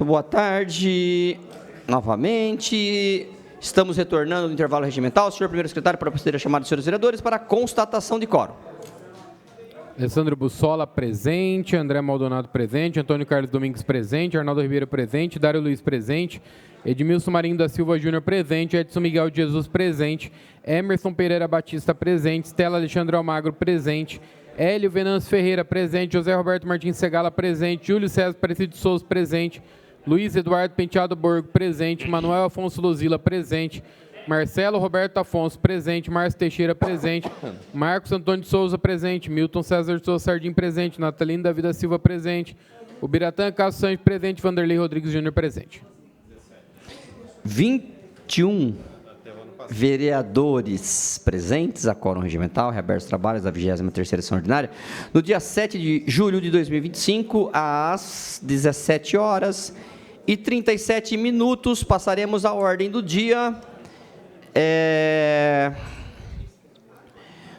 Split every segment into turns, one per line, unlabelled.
Muito boa tarde, novamente. Estamos retornando do intervalo regimental. Senhor primeiro secretário, para proceder a chamada dos senhores vereadores para a constatação de quórum.
Alessandro Bussola, presente. André Maldonado, presente. Antônio Carlos Domingues, presente. Arnaldo Ribeiro, presente. Dário Luiz, presente. Edmilson Marinho da Silva Júnior, presente. Edson Miguel de Jesus, presente. Emerson Pereira Batista, presente. Stella Alexandre Almagro, presente. Hélio Venâncio Ferreira, presente. José Roberto Martins Segala, presente. Júlio César Aparecido de Souza, presente. Luiz Eduardo Penteado Borgo, presente. Manuel Afonso Luzila, presente. Marcelo Roberto Afonso, presente. Márcio Teixeira, presente. Marcos Antônio de Souza, presente. Milton César de Souza Sardim, presente. Natalino da Vida Silva, presente. O Biratã Castro Santos, presente. Vanderlei Rodrigues Júnior, presente.
21 vereadores presentes, a quórum regimental, reabertos trabalhos da 23ª sessão ordinária, no dia 7 de julho de 2025, às 17h37, passaremos à ordem do dia.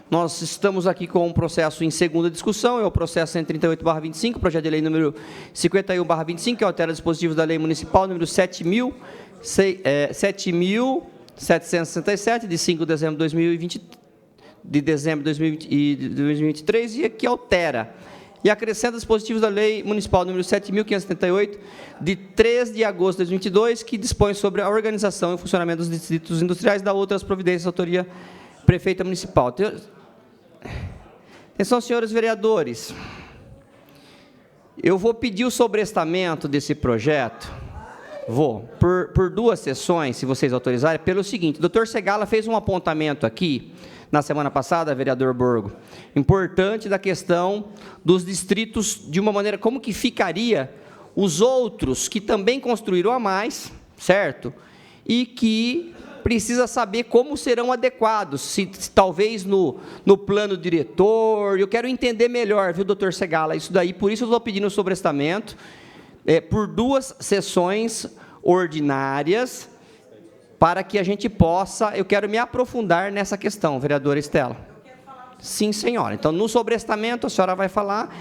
Nós estamos aqui com um processo em segunda discussão, é o processo 138/25, projeto de lei número 51/25, que altera dispositivos da lei municipal número 7.767, de 5 de dezembro de 2023, e que altera e acrescenta dispositivos da lei municipal número 7.578, de 3 de agosto de 2022, que dispõe sobre a organização e funcionamento dos distritos industriais, da outras providências da autoria prefeita municipal. Atenção, senhores vereadores, eu vou pedir o sobrestamento desse projeto, por duas sessões, se vocês autorizarem, pelo seguinte: o doutor Segala fez um apontamento aqui, na semana passada, vereador Borgo, importante da questão dos distritos, de uma maneira, como que ficaria os outros que também construíram a mais, certo? E que precisa saber como serão adequados, se talvez no plano diretor. Eu quero entender melhor, viu, doutor Segala, isso daí, por isso eu estou pedindo o sobrestamento, por duas sessões ordinárias, para que a gente possa, eu quero me aprofundar nessa questão, vereadora Stella. Sim, senhora. Então, no sobrestamento, a senhora vai falar,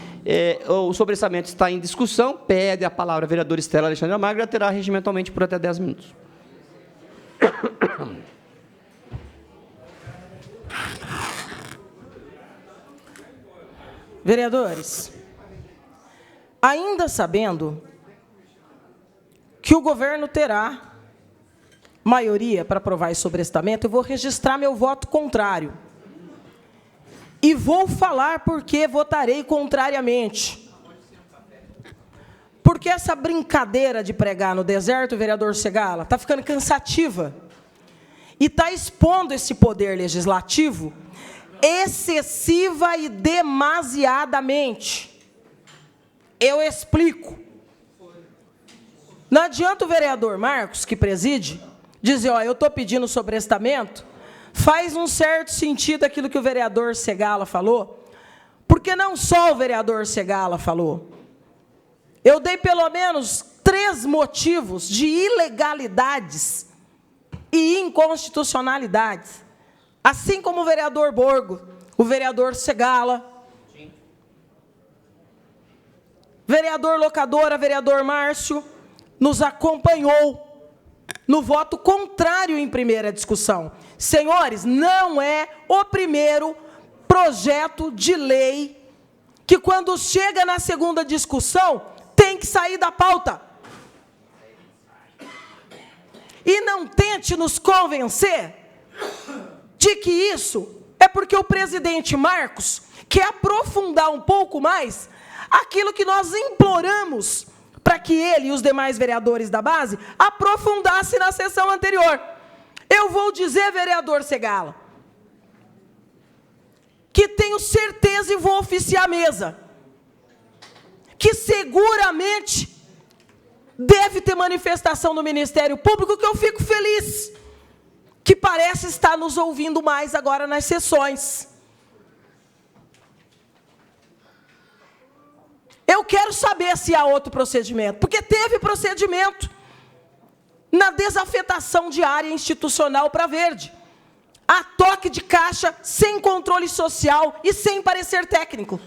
o sobrestamento está em discussão, pede a palavra a vereadora Stella Alexandre Almagro, terá regimentalmente por até 10 minutos.
Vereadores, ainda sabendo que o governo terá maioria para aprovar esse sobrestamento, eu vou registrar meu voto contrário. E vou falar por que votarei contrariamente. Porque essa brincadeira de pregar no deserto, vereador Segala, está ficando cansativa. E está expondo esse poder legislativo excessiva e demasiadamente. Eu explico. Não adianta o vereador Marcos, que preside, dizer, eu estou pedindo sobrestamento, faz um certo sentido aquilo que o vereador Segala falou, porque não só o vereador Segala falou. Eu dei pelo menos 3 motivos de ilegalidades e inconstitucionalidades, assim como o vereador Borgo, o vereador Segala, vereador Locadora, vereador Márcio, nos acompanhou no voto contrário em primeira discussão. Senhores, não é o primeiro projeto de lei que, quando chega na segunda discussão, tem que sair da pauta. E não tente nos convencer de que isso é porque o presidente Marcos quer aprofundar um pouco mais aquilo que nós imploramos para que ele e os demais vereadores da base aprofundassem na sessão anterior. Eu vou dizer, vereador Segala, que tenho certeza e vou oficiar a mesa, que seguramente deve ter manifestação do Ministério Público, que eu fico feliz, que parece estar nos ouvindo mais agora nas sessões. Eu quero saber se há outro procedimento, porque teve procedimento na desafetação de área institucional para Verde. A toque de caixa, sem controle social e sem parecer técnico.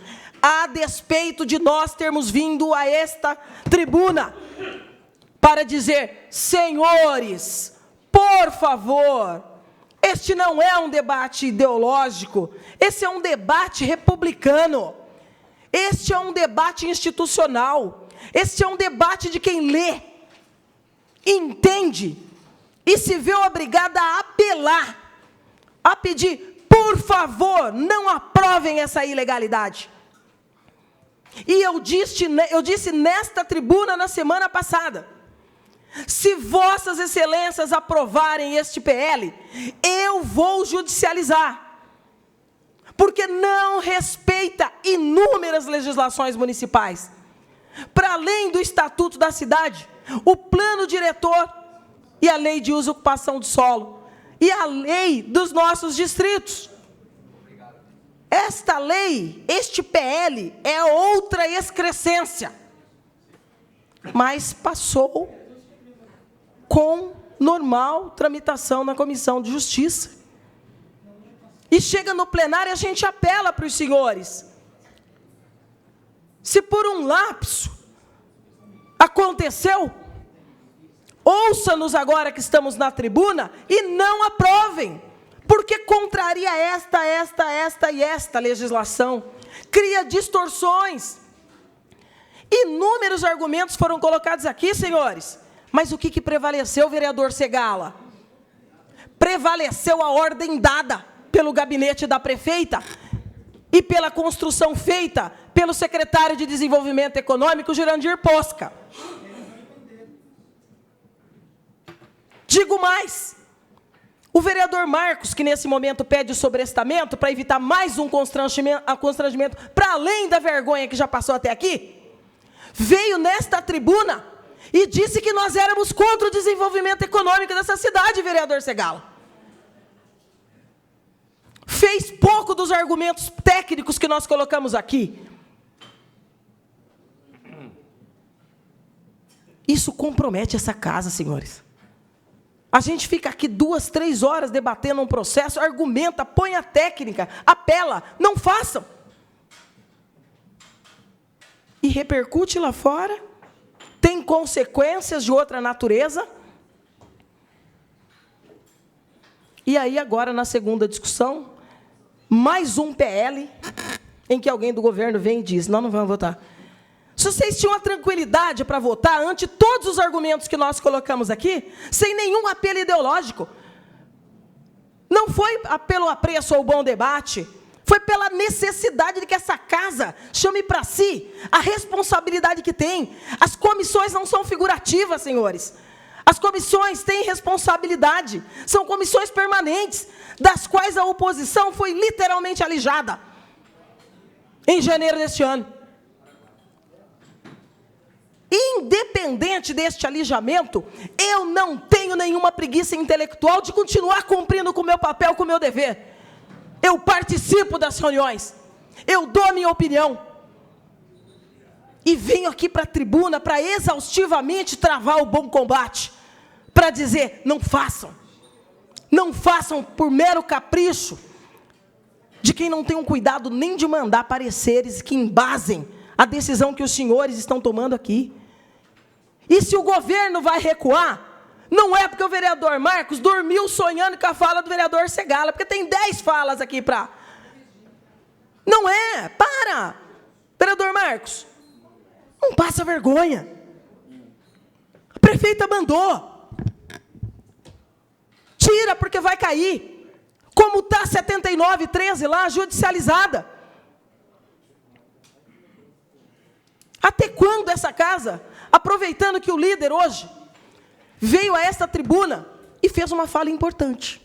A despeito de nós termos vindo a esta tribuna para dizer: senhores, por favor, este não é um debate ideológico, esse é um debate republicano, este é um debate institucional, este é um debate de quem lê, entende e se vê obrigada a apelar, a pedir: por favor, não aprovem essa ilegalidade. E eu disse nesta tribuna na semana passada: se vossas excelências aprovarem este PL, eu vou judicializar, porque não respeita inúmeras legislações municipais, para além do Estatuto da Cidade, o Plano Diretor e a Lei de Uso e Ocupação do Solo, e a lei dos nossos distritos. Esta lei, este PL, é outra excrescência, mas passou com normal tramitação na Comissão de Justiça. E chega no plenário e a gente apela para os senhores: se por um lapso aconteceu, ouça-nos agora que estamos na tribuna e não aprovem, porque contraria esta legislação, cria distorções. Inúmeros argumentos foram colocados aqui, senhores, mas o que prevaleceu, vereador Segala? Prevaleceu a ordem dada pelo gabinete da prefeita e pela construção feita pelo secretário de Desenvolvimento Econômico, Jurandir Posca. Digo mais: o vereador Marcos, que nesse momento pede o sobrestamento para evitar mais um constrangimento, para além da vergonha que já passou até aqui, veio nesta tribuna e disse que nós éramos contra o desenvolvimento econômico dessa cidade, vereador Segala. Fez pouco dos argumentos técnicos que nós colocamos aqui. Isso compromete essa casa, senhores. A gente fica aqui 2, 3 horas debatendo um processo, argumenta, põe a técnica, apela, não façam. E repercute lá fora, tem consequências de outra natureza. E aí agora, na segunda discussão, mais um PL, em que alguém do governo vem e diz: não vamos votar. Se vocês tinham a tranquilidade para votar ante todos os argumentos que nós colocamos aqui, sem nenhum apelo ideológico, não foi pelo apreço ao bom debate, foi pela necessidade de que essa casa chame para si a responsabilidade que tem. As comissões não são figurativas, senhores. As comissões têm responsabilidade, são comissões permanentes, das quais a oposição foi literalmente alijada em janeiro deste ano. Independente deste alijamento, eu não tenho nenhuma preguiça intelectual de continuar cumprindo com o meu papel, com o meu dever. Eu participo das reuniões, eu dou a minha opinião, e venho aqui para a tribuna para exaustivamente travar o bom combate, para dizer: não façam por mero capricho de quem não tem um cuidado nem de mandar pareceres que embasem a decisão que os senhores estão tomando aqui. E se o governo vai recuar, não é porque o vereador Marcos dormiu sonhando com a fala do vereador Segala, porque tem 10 falas aqui para... Não é, para! Vereador Marcos, não passa vergonha. A prefeita mandou. Tira, porque vai cair. Como está 7913 lá, judicializada. Até quando essa casa, aproveitando que o líder hoje veio a esta tribuna e fez uma fala importante?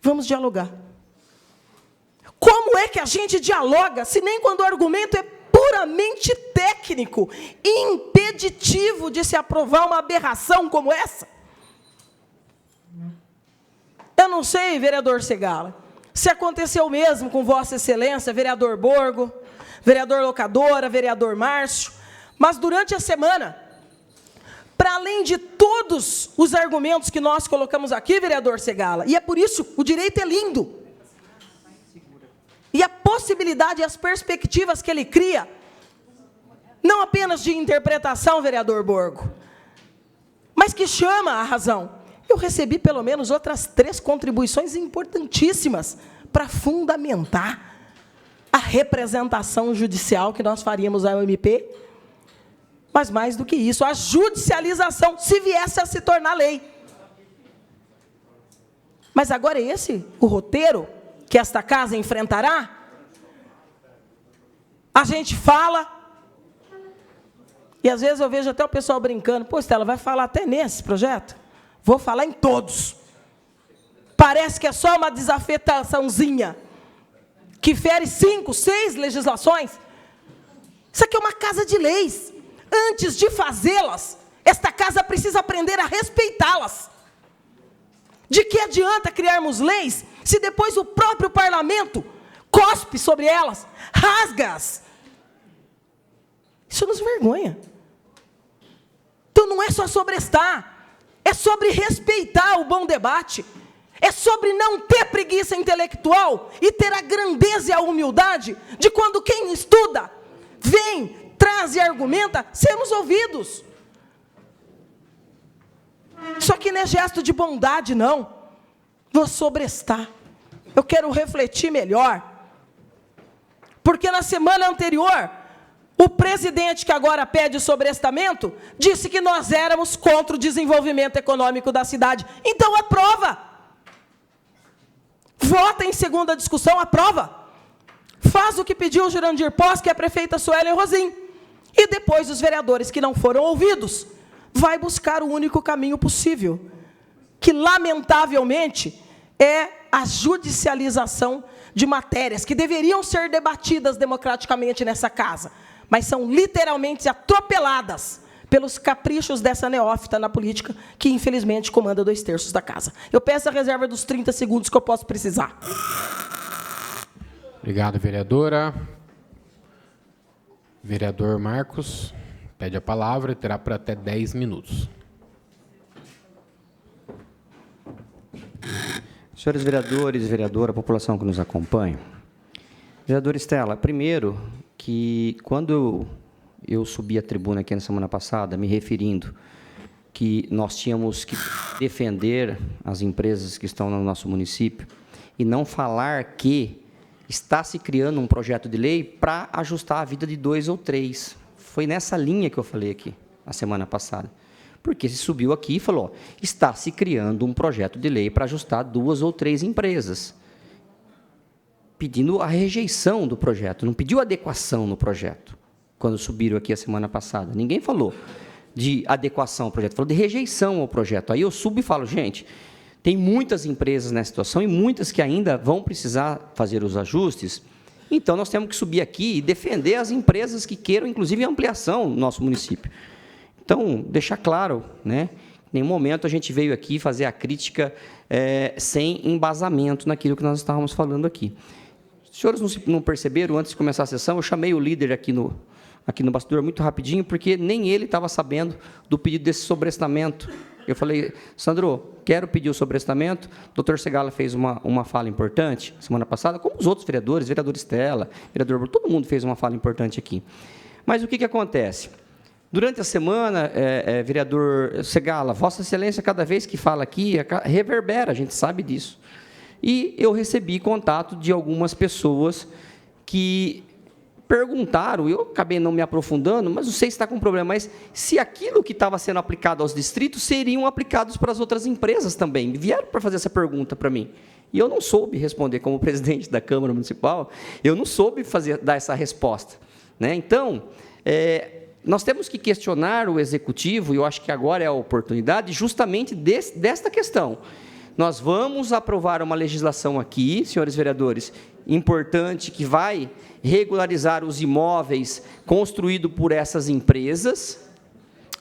Vamos dialogar. Como é que a gente dialoga, se nem quando o argumento é puramente técnico, impeditivo de se aprovar uma aberração como essa? Eu não sei, vereador Segala, se aconteceu mesmo com Vossa Excelência, vereador Borgo, vereador Locadora, vereador Márcio, mas durante a semana, para além de todos os argumentos que nós colocamos aqui, vereador Segala, e é por isso, o direito é lindo, e a possibilidade e as perspectivas que ele cria, não apenas de interpretação, vereador Borgo, mas que chama a razão. Eu recebi pelo menos outras 3 contribuições importantíssimas para fundamentar a representação judicial que nós faríamos ao MP, mas mais do que isso, a judicialização, se viesse a se tornar lei. Mas agora é esse o roteiro que esta casa enfrentará? A gente fala, e às vezes eu vejo até o pessoal brincando, pô, Estela, vai falar até nesse projeto? Vou falar em todos. Parece que é só uma desafetaçãozinha, que fere 5, 6 legislações. Isso aqui é uma casa de leis. Antes de fazê-las, esta casa precisa aprender a respeitá-las. De que adianta criarmos leis, se depois o próprio parlamento cospe sobre elas, rasga-as? Isso nos vergonha. Então não é só sobre estar, é sobre respeitar o bom debate, é sobre não ter preguiça intelectual e ter a grandeza e a humildade de quando quem estuda, vem, traz e argumenta, sermos ouvidos. Isso aqui não é gesto de bondade, não. Vou sobrestar. Eu quero refletir melhor. Porque na semana anterior, o presidente que agora pede sobrestamento, disse que nós éramos contra o desenvolvimento econômico da cidade. Então aprova. Vota em segunda discussão, aprova. Faz o que pediu o Jurandir Pós, que é a prefeita Suelen Rosim. E depois os vereadores que não foram ouvidos, vai buscar o único caminho possível, que lamentavelmente é a judicialização de matérias que deveriam ser debatidas democraticamente nessa casa, mas são literalmente atropeladas pelos caprichos dessa neófita na política, que infelizmente comanda 2/3 da casa. Eu peço a reserva dos 30 segundos que eu posso precisar.
Obrigado, vereadora. Vereador Marcos pede a palavra e terá por até 10 minutos.
Senhores vereadores, vereadora, população que nos acompanha. Vereadora Estela, primeiro que quando eu subi à tribuna aqui na semana passada, me referindo que nós tínhamos que defender as empresas que estão no nosso município e não falar que está se criando um projeto de lei para ajustar a vida de 2 ou 3. Foi nessa linha que eu falei aqui, na semana passada. Porque se subiu aqui e falou, está se criando um projeto de lei para ajustar 2 ou 3 empresas. Pedindo a rejeição do projeto, não pediu adequação no projeto, quando subiram aqui a semana passada. Ninguém falou de adequação ao projeto, falou de rejeição ao projeto. Aí eu subo e falo, gente, tem muitas empresas nessa situação e muitas que ainda vão precisar fazer os ajustes, então nós temos que subir aqui e defender as empresas que queiram, inclusive, ampliação no nosso município. Então, deixar claro, né, em nenhum momento a gente veio aqui fazer a crítica sem embasamento naquilo que nós estávamos falando aqui. Os senhores não perceberam, antes de começar a sessão, eu chamei o líder aqui no bastidor muito rapidinho, porque nem ele estava sabendo do pedido desse sobrestamento. Eu falei, Sandro, quero pedir o sobrestamento. O doutor Segala fez uma fala importante semana passada, como os outros vereadores, vereador Estela, vereador, todo mundo fez uma fala importante aqui. Mas o que acontece? Durante a semana, vereador Segala, Vossa Excelência, cada vez que fala aqui, reverbera, a gente sabe disso. E eu recebi contato de algumas pessoas que perguntaram, eu acabei não me aprofundando, mas não sei se está com problema, mas se aquilo que estava sendo aplicado aos distritos seriam aplicados para as outras empresas também. Vieram para fazer essa pergunta para mim. E eu não soube responder, como presidente da Câmara Municipal, eu não soube dar essa resposta, né? Então, nós temos que questionar o Executivo, e eu acho que agora é a oportunidade, justamente desta questão. Nós vamos aprovar uma legislação aqui, senhores vereadores, importante, que vai regularizar os imóveis construídos por essas empresas,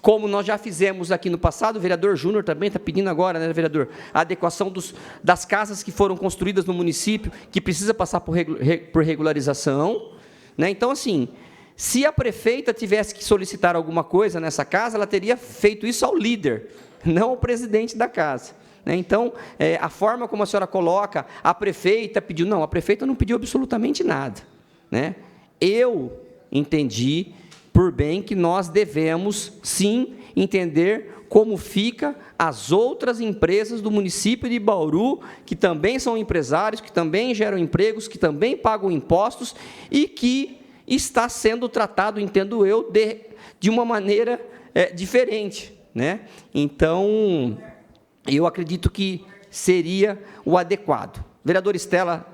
como nós já fizemos aqui no passado. O vereador Júnior também está pedindo agora, né, vereador, a adequação das casas que foram construídas no município, que precisa passar por regularização, né? Então, assim, se a prefeita tivesse que solicitar alguma coisa nessa casa, ela teria feito isso ao líder, não ao presidente da casa. Então, a forma como a senhora coloca, a prefeita pediu, não, a prefeita não pediu absolutamente nada, né? Eu entendi por bem que nós devemos, sim, entender como fica as outras empresas do município de Bauru, que também são empresários, que também geram empregos, que também pagam impostos e que está sendo tratado, entendo eu, de uma maneira diferente, né? Então, eu acredito que seria o adequado. Vereador Estela,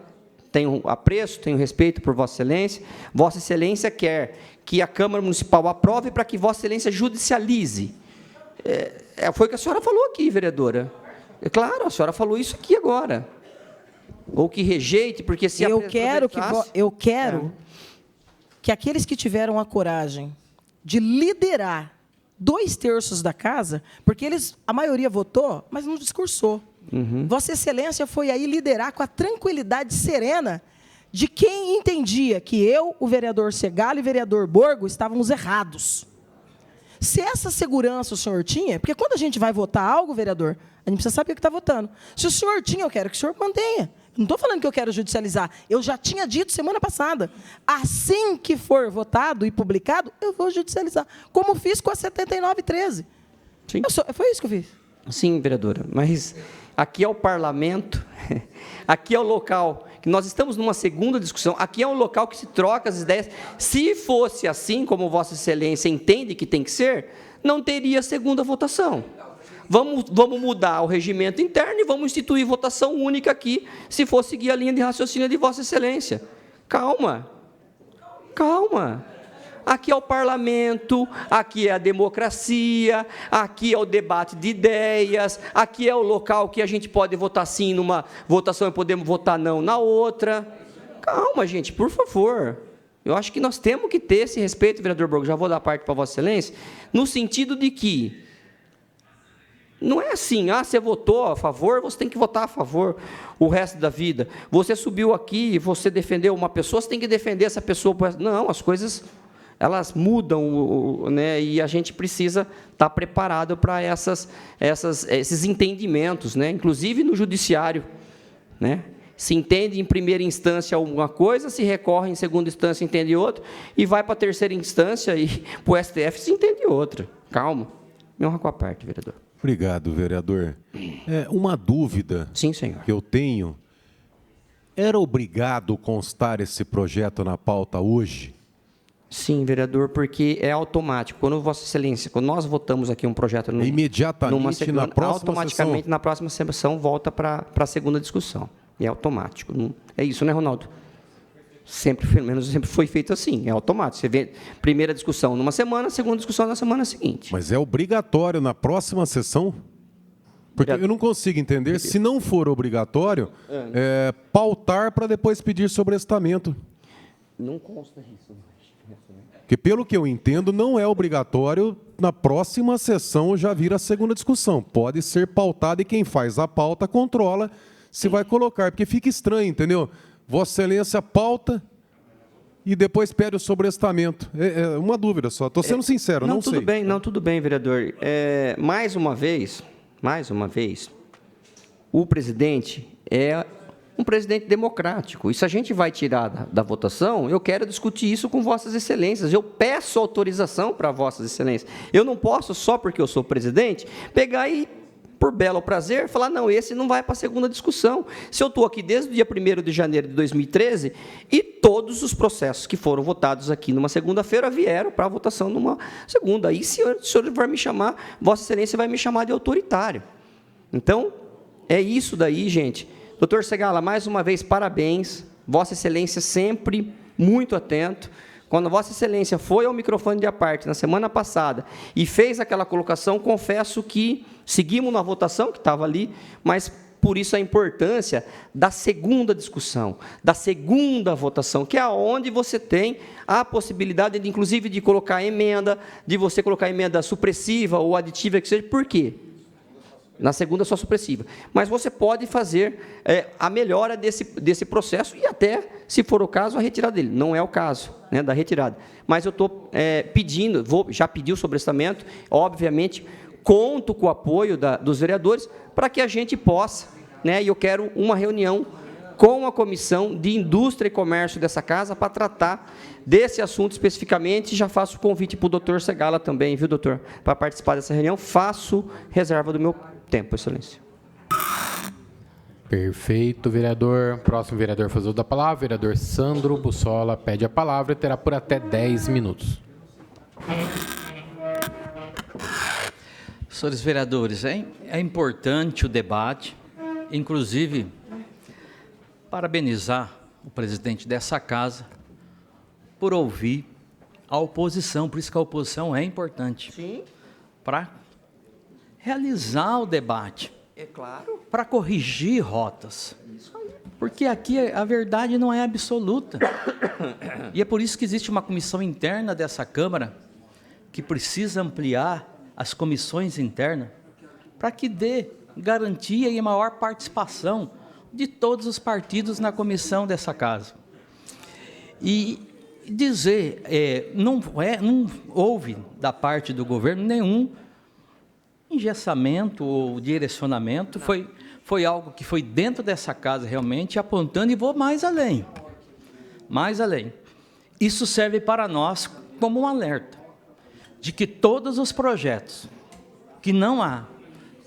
tenho apreço, tenho respeito por Vossa Excelência. Vossa Excelência quer que a Câmara Municipal aprove para que Vossa Excelência judicialize. Foi o que a senhora falou aqui, vereadora. Claro, a senhora falou isso aqui agora. Ou que rejeite, porque se
eu quero que aqueles que tiveram a coragem de liderar 2/3 da casa, porque a maioria votou, mas não discursou. Vossa Excelência foi aí liderar com a tranquilidade serena de quem entendia que eu, o vereador Segala e o vereador Borgo estávamos errados. Se essa segurança o senhor tinha, porque quando a gente vai votar algo, vereador, a gente precisa saber o que está votando. Se o senhor tinha, eu quero que o senhor mantenha. Não estou falando que eu quero judicializar. Eu já tinha dito semana passada. Assim que for votado e publicado, eu vou judicializar. Como fiz com a 7913.
Sim.
Foi isso que eu fiz.
Sim, vereadora. Mas aqui é o parlamento, aqui é o local que nós estamos numa segunda discussão, aqui é um local que se troca as ideias. Se fosse assim, como Vossa Excelência entende que tem que ser, não teria segunda votação. Vamos mudar o regimento interno e vamos instituir votação única aqui, se for seguir a linha de raciocínio de Vossa Excelência. Calma. Calma. Aqui é o parlamento, aqui é a democracia, aqui é o debate de ideias, aqui é o local que a gente pode votar sim numa votação e podemos votar não na outra. Calma, gente, por favor. Eu acho que nós temos que ter esse respeito, vereador Borgo, já vou dar parte para Vossa Excelência, no sentido de que não é assim, você votou a favor, você tem que votar a favor o resto da vida. Você subiu aqui e você defendeu uma pessoa, você tem que defender essa pessoa. Não, as coisas, elas mudam, né, e a gente precisa estar preparado para esses entendimentos, né, inclusive no judiciário, né? Se entende em primeira instância alguma coisa, se recorre em segunda instância, entende outra, e vai para a terceira instância e para o STF se entende outra. Calma. Me honra com a parte, vereador.
Obrigado, vereador. Uma dúvida.
Sim, senhor.
Que eu tenho. Era obrigado constar esse projeto na pauta hoje?
Sim, vereador, porque é automático. Quando Vossa Excelência, quando nós votamos aqui um projeto
imediatamente na próxima
automaticamente
sessão.
Na próxima sessão volta para a segunda discussão. É automático. É isso, né, Ronaldo? Pelo menos sempre foi feito assim, é automático. Você vê primeira discussão numa semana, segunda discussão na semana seguinte.
Mas é obrigatório na próxima sessão? Porque eu não consigo entender, se não for obrigatório, pautar para depois pedir sobrestamento.
Não consta isso.
Porque, pelo que eu entendo, não é obrigatório, na próxima sessão já vir a segunda discussão. Pode ser pautado e quem faz a pauta controla se vai colocar, porque fica estranho, entendeu? Vossa Excelência pauta e depois pede o sobrestamento. É uma dúvida só. Estou sendo sincero, não sei.
Tudo bem, vereador. Mais uma vez, o presidente é um presidente democrático. E se a gente vai tirar da votação, eu quero discutir isso com Vossas Excelências. Eu peço autorização para Vossas Excelências. Eu não posso, só porque eu sou presidente, pegar e, por belo prazer, falar, não, esse não vai para a segunda discussão. Se eu estou aqui desde o dia 1º de janeiro de 2013 e todos os processos que foram votados aqui numa segunda-feira vieram para a votação numa segunda. Aí, se o senhor vai me chamar, Vossa Excelência vai me chamar de autoritário. Então, é isso daí, gente. Doutor Segala, mais uma vez, parabéns. Vossa Excelência sempre muito atento. Quando Vossa Excelência foi ao microfone de aparte na semana passada e fez aquela colocação, confesso que seguimos na votação que estava ali, mas por isso a importância da segunda discussão, da segunda votação, que é onde você tem a possibilidade, inclusive, de colocar emenda, de você colocar emenda supressiva ou aditiva, que seja. Por quê? Na segunda, só supressiva. Mas você pode fazer a melhora desse processo e até, se for o caso, a retirada dele. Não é o caso, né, da retirada. Mas eu estou pedindo, já pedi o sobrestamento, obviamente, conto com o apoio dos vereadores para que a gente possa, né, e eu quero uma reunião com a Comissão de Indústria e Comércio dessa casa para tratar desse assunto especificamente. Já faço o convite para o doutor Segala também, viu, doutor? Para participar dessa reunião. Faço reserva do meu tempo, excelência.
Perfeito, vereador. Próximo vereador faz uso da palavra, vereador Sandro Bussola pede a palavra e terá por até 10 minutos.
Senhores vereadores, é importante o debate, inclusive parabenizar o presidente dessa casa por ouvir a oposição, por isso que a oposição é importante.
Sim.
Para realizar o debate.
É claro.
Para corrigir rotas.
Isso aí.
Porque aqui a verdade não é absoluta. E é por isso que existe uma comissão interna dessa Câmara que precisa ampliar as comissões internas para que dê garantia e maior participação de todos os partidos na comissão dessa casa. E dizer, não houve da parte do governo nenhum engessamento ou direcionamento, foi algo que foi dentro dessa casa realmente apontando, e vou mais além. Mais além. Isso serve para nós como um alerta de que todos os projetos que não há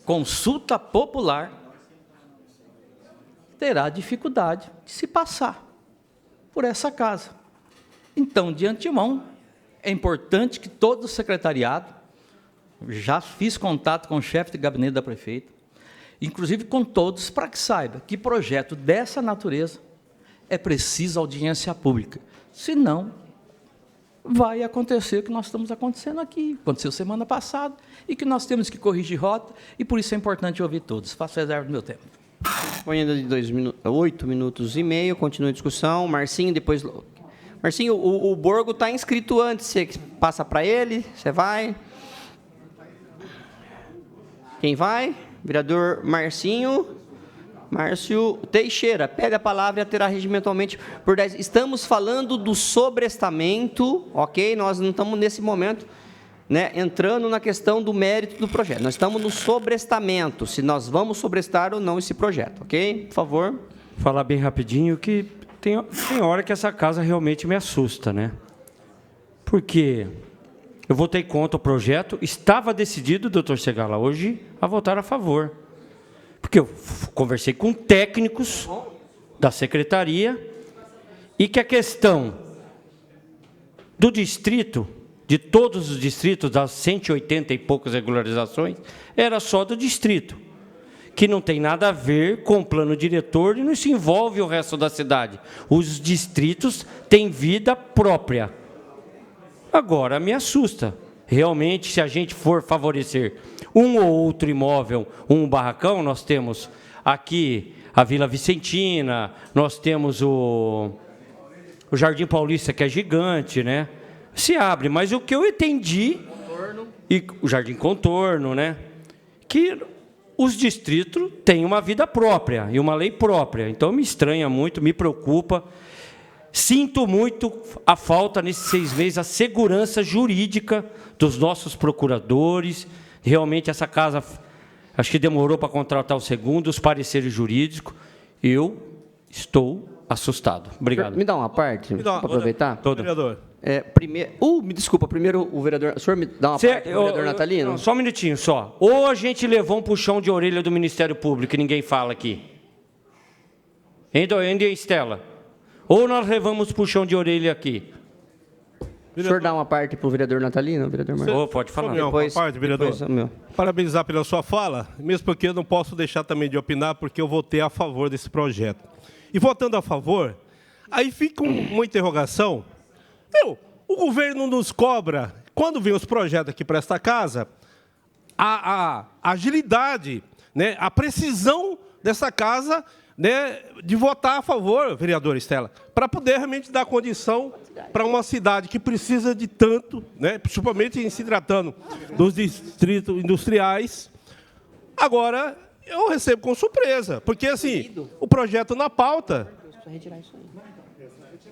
consulta popular terá dificuldade de se passar por essa casa. Então, de antemão, é importante que todo o secretariado, já fiz contato com o chefe de gabinete da prefeita, inclusive com todos, para que saiba que projeto dessa natureza é preciso audiência pública. Senão, vai acontecer o que nós estamos acontecendo aqui, aconteceu semana passada, e que nós temos que corrigir rota, e por isso é importante ouvir todos. Faço reserva do meu tempo.
Põe ainda de 8 minutos e meio, continua a discussão. Marcinho, depois... Marcinho, o Borgo está inscrito antes, você passa para ele, você vai... Quem vai? Vereador Márcio Teixeira. Pede a palavra e terá regimentalmente por 10. Estamos falando do sobrestamento, ok? Nós não estamos nesse momento, né, entrando na questão do mérito do projeto. Nós estamos no sobrestamento, se nós vamos sobrestar ou não esse projeto, ok? Por favor.
Falar bem rapidinho que tem hora que essa casa realmente me assusta, né? Porque... eu votei contra o projeto, estava decidido, doutor Segala, hoje, a votar a favor. Porque eu conversei com técnicos da secretaria e que a questão do distrito, de todos os distritos, das 180 e poucas regularizações, era só do distrito, que não tem nada a ver com o plano diretor e não se envolve o resto da cidade. Os distritos têm vida própria. Agora, me assusta. Realmente, se a gente for favorecer um ou outro imóvel, um barracão, nós temos aqui a Vila Vicentina, nós temos o Jardim Paulista, que é gigante, né? Se abre, mas o que eu entendi, e o Jardim Contorno, né? Que os distritos têm uma vida própria e uma lei própria. Então, me estranha muito, me preocupa. Sinto muito a falta, nesses 6 meses, a segurança jurídica dos nossos procuradores. Realmente, essa casa, acho que demorou para contratar o segundo, os pareceres jurídicos. Eu estou assustado. Obrigado.
Me dá uma parte, para aproveitar?
Todo.
Vereador. Me desculpa, primeiro o vereador... O senhor me dá uma parte para o vereador Natalino?
Não, só um minutinho, só. Ou a gente levou um puxão de orelha do Ministério Público, que ninguém fala aqui. Ainda, Estela? Ou nós levamos puxão de orelha aqui?
O senhor dá uma parte para o vereador Natalino, vereador Marcos?
Pode falar.
Depois,
parte, vereador.
depois,
Parabenizar pela sua fala, mesmo porque eu não posso deixar também de opinar, porque eu votei a favor desse projeto. E votando a favor, aí fica uma interrogação. O governo nos cobra, quando vem os projetos aqui para esta casa, a agilidade, né, a precisão dessa casa, né, de votar a favor, vereadora Estela, para poder realmente dar condição para uma cidade que precisa de tanto, né, principalmente em se tratando dos distritos industriais. Agora, eu recebo com surpresa, porque assim, o projeto na pauta,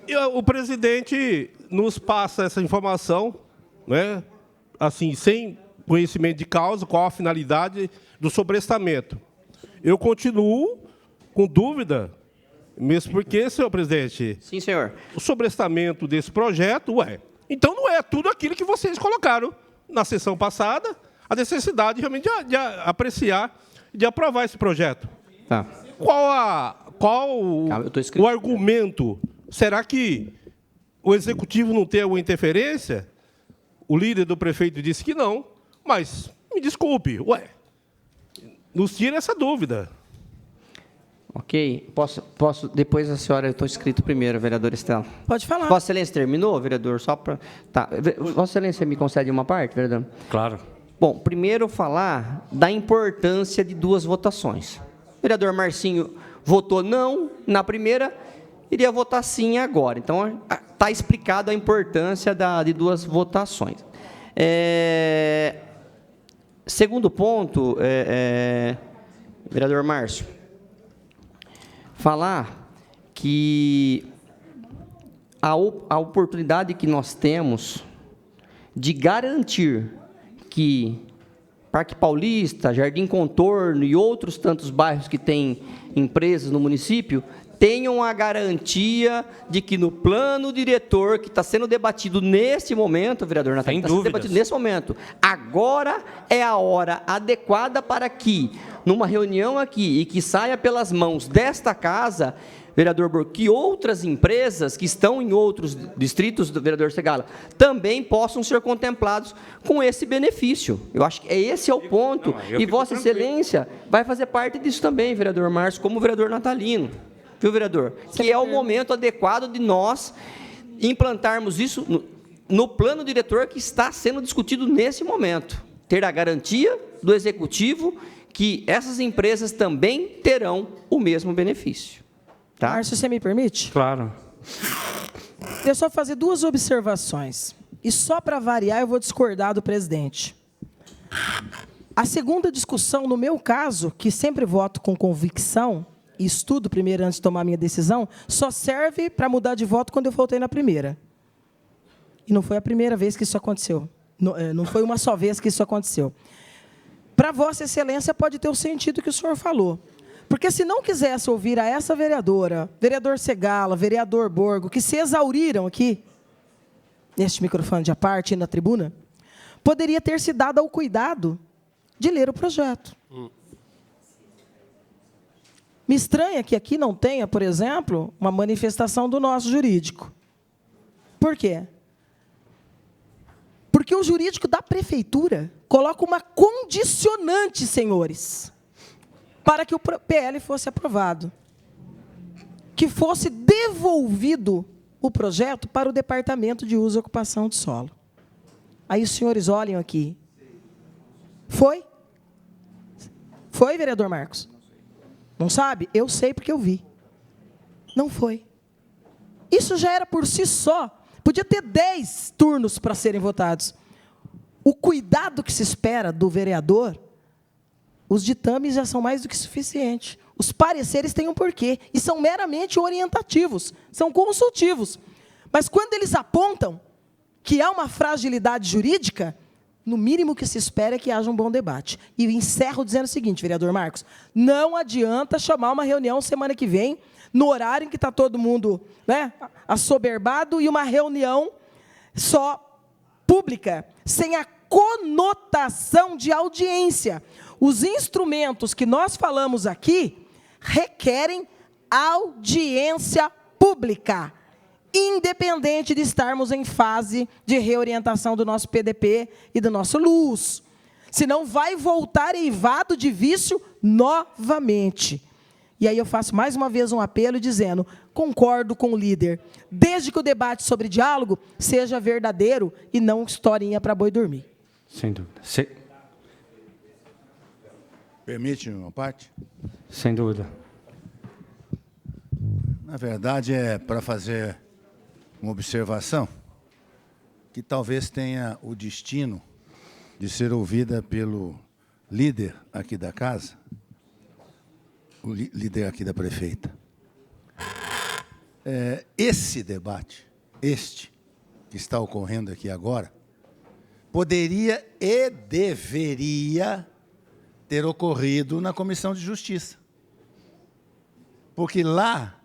e o presidente nos passa essa informação, né, assim, sem conhecimento de causa, qual a finalidade do sobrestamento. Eu continuo com dúvida, Mesmo porque, senhor presidente,
Sim, senhor.
o sobrestamento desse projeto, então não é tudo aquilo que vocês colocaram na sessão passada, a necessidade realmente de apreciar, de aprovar esse projeto.
Tá.
Qual
Eu tô escrito.
o argumento? Será que o executivo não tem alguma interferência? O líder do prefeito disse que não, mas me desculpe, nos tira essa dúvida.
Ok. Posso depois a senhora, eu estou escrito primeiro, vereador Estela.
Pode falar.
Vossa Excelência terminou, vereador? Só para... Tá. Vossa Excelência me concede uma parte, vereador?
Claro.
Bom, primeiro falar da importância de duas votações. O vereador Marcinho votou não na primeira, iria votar sim agora. Então, está explicado a importância de duas votações. Segundo ponto, vereador Márcio, falar que a oportunidade que nós temos de garantir que Parque Paulista, Jardim Contorno e outros tantos bairros que têm empresas no município tenham a garantia de que no plano diretor que está sendo debatido nesse momento, vereador Natalino, está sendo debatido nesse momento, agora é a hora adequada para que, numa reunião aqui, e que saia pelas mãos desta casa, vereador Borgo, que outras empresas que estão em outros distritos do vereador Segala também possam ser contemplados com esse benefício. Eu acho que esse é o ponto. E Vossa Excelência vai fazer parte disso também, vereador Márcio, como vereador Natalino. Viu, vereador? Que é o momento adequado de nós implantarmos isso no plano diretor que está sendo discutido nesse momento. Ter a garantia do executivo que essas empresas também terão o mesmo benefício. Tá?
Márcio, você me permite?
Claro.
Eu só fazer duas observações. E só para variar, eu vou discordar do presidente. A segunda discussão, no meu caso, que sempre voto com convicção, e estudo primeiro antes de tomar a minha decisão, só serve para mudar de voto quando eu voltei na primeira. E não foi a primeira vez que isso aconteceu. Não foi uma só vez que isso aconteceu. Para Vossa Excelência, pode ter o sentido que o senhor falou. Porque se não quisesse ouvir a essa vereadora, vereador Segala, vereador Borgo, que se exauriram aqui, neste microfone de aparte e na tribuna, poderia ter se dado ao cuidado de ler o projeto. Me estranha que aqui não tenha, por exemplo, uma manifestação do nosso jurídico. Por quê? Porque o jurídico da prefeitura coloca uma condicionante, senhores, para que o PL fosse aprovado, que fosse devolvido o projeto para o Departamento de Uso e Ocupação de Solo. Aí os senhores olham aqui. Foi? Foi, vereador Marcos? Não sabe? Eu sei porque eu vi. Não foi. Isso já era por si só. Podia ter 10 turnos para serem votados. O cuidado que se espera do vereador, os ditames já são mais do que suficientes. Os pareceres têm um porquê e são meramente orientativos, são consultivos. Mas quando eles apontam que há uma fragilidade jurídica, no mínimo que se espera é que haja um bom debate. E eu encerro dizendo o seguinte, vereador Marcos, não adianta chamar uma reunião semana que vem, no horário em que está todo mundo, né, assoberbado, e uma reunião só pública, sem a conotação de audiência. Os instrumentos que nós falamos aqui requerem audiência pública, independente de estarmos em fase de reorientação do nosso PDP e do nosso LUS. Senão vai voltar eivado de vício novamente. E aí eu faço mais uma vez um apelo dizendo, concordo com o líder, desde que o debate sobre diálogo seja verdadeiro e não historinha para boi dormir.
Sem dúvida.
Permite uma parte?
Sem dúvida.
Na verdade, é para fazer uma observação que talvez tenha o destino de ser ouvida pelo líder aqui da casa, o líder aqui da prefeita. Esse debate, este que está ocorrendo aqui agora, poderia e deveria ter ocorrido na Comissão de Justiça. Porque lá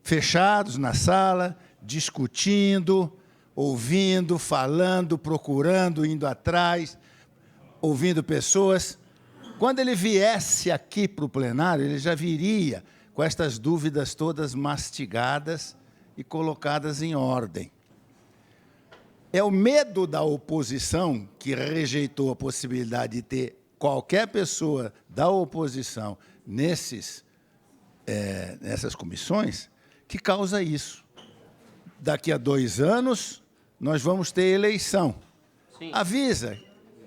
fechados na sala, discutindo, ouvindo, falando, procurando, indo atrás, ouvindo pessoas. Quando ele viesse aqui para o plenário, ele já viria com estas dúvidas todas mastigadas e colocadas em ordem. É o medo da oposição, que rejeitou a possibilidade de ter qualquer pessoa da oposição nessas comissões, que causa isso. Daqui a 2 anos, nós vamos ter eleição. Sim. Avisa,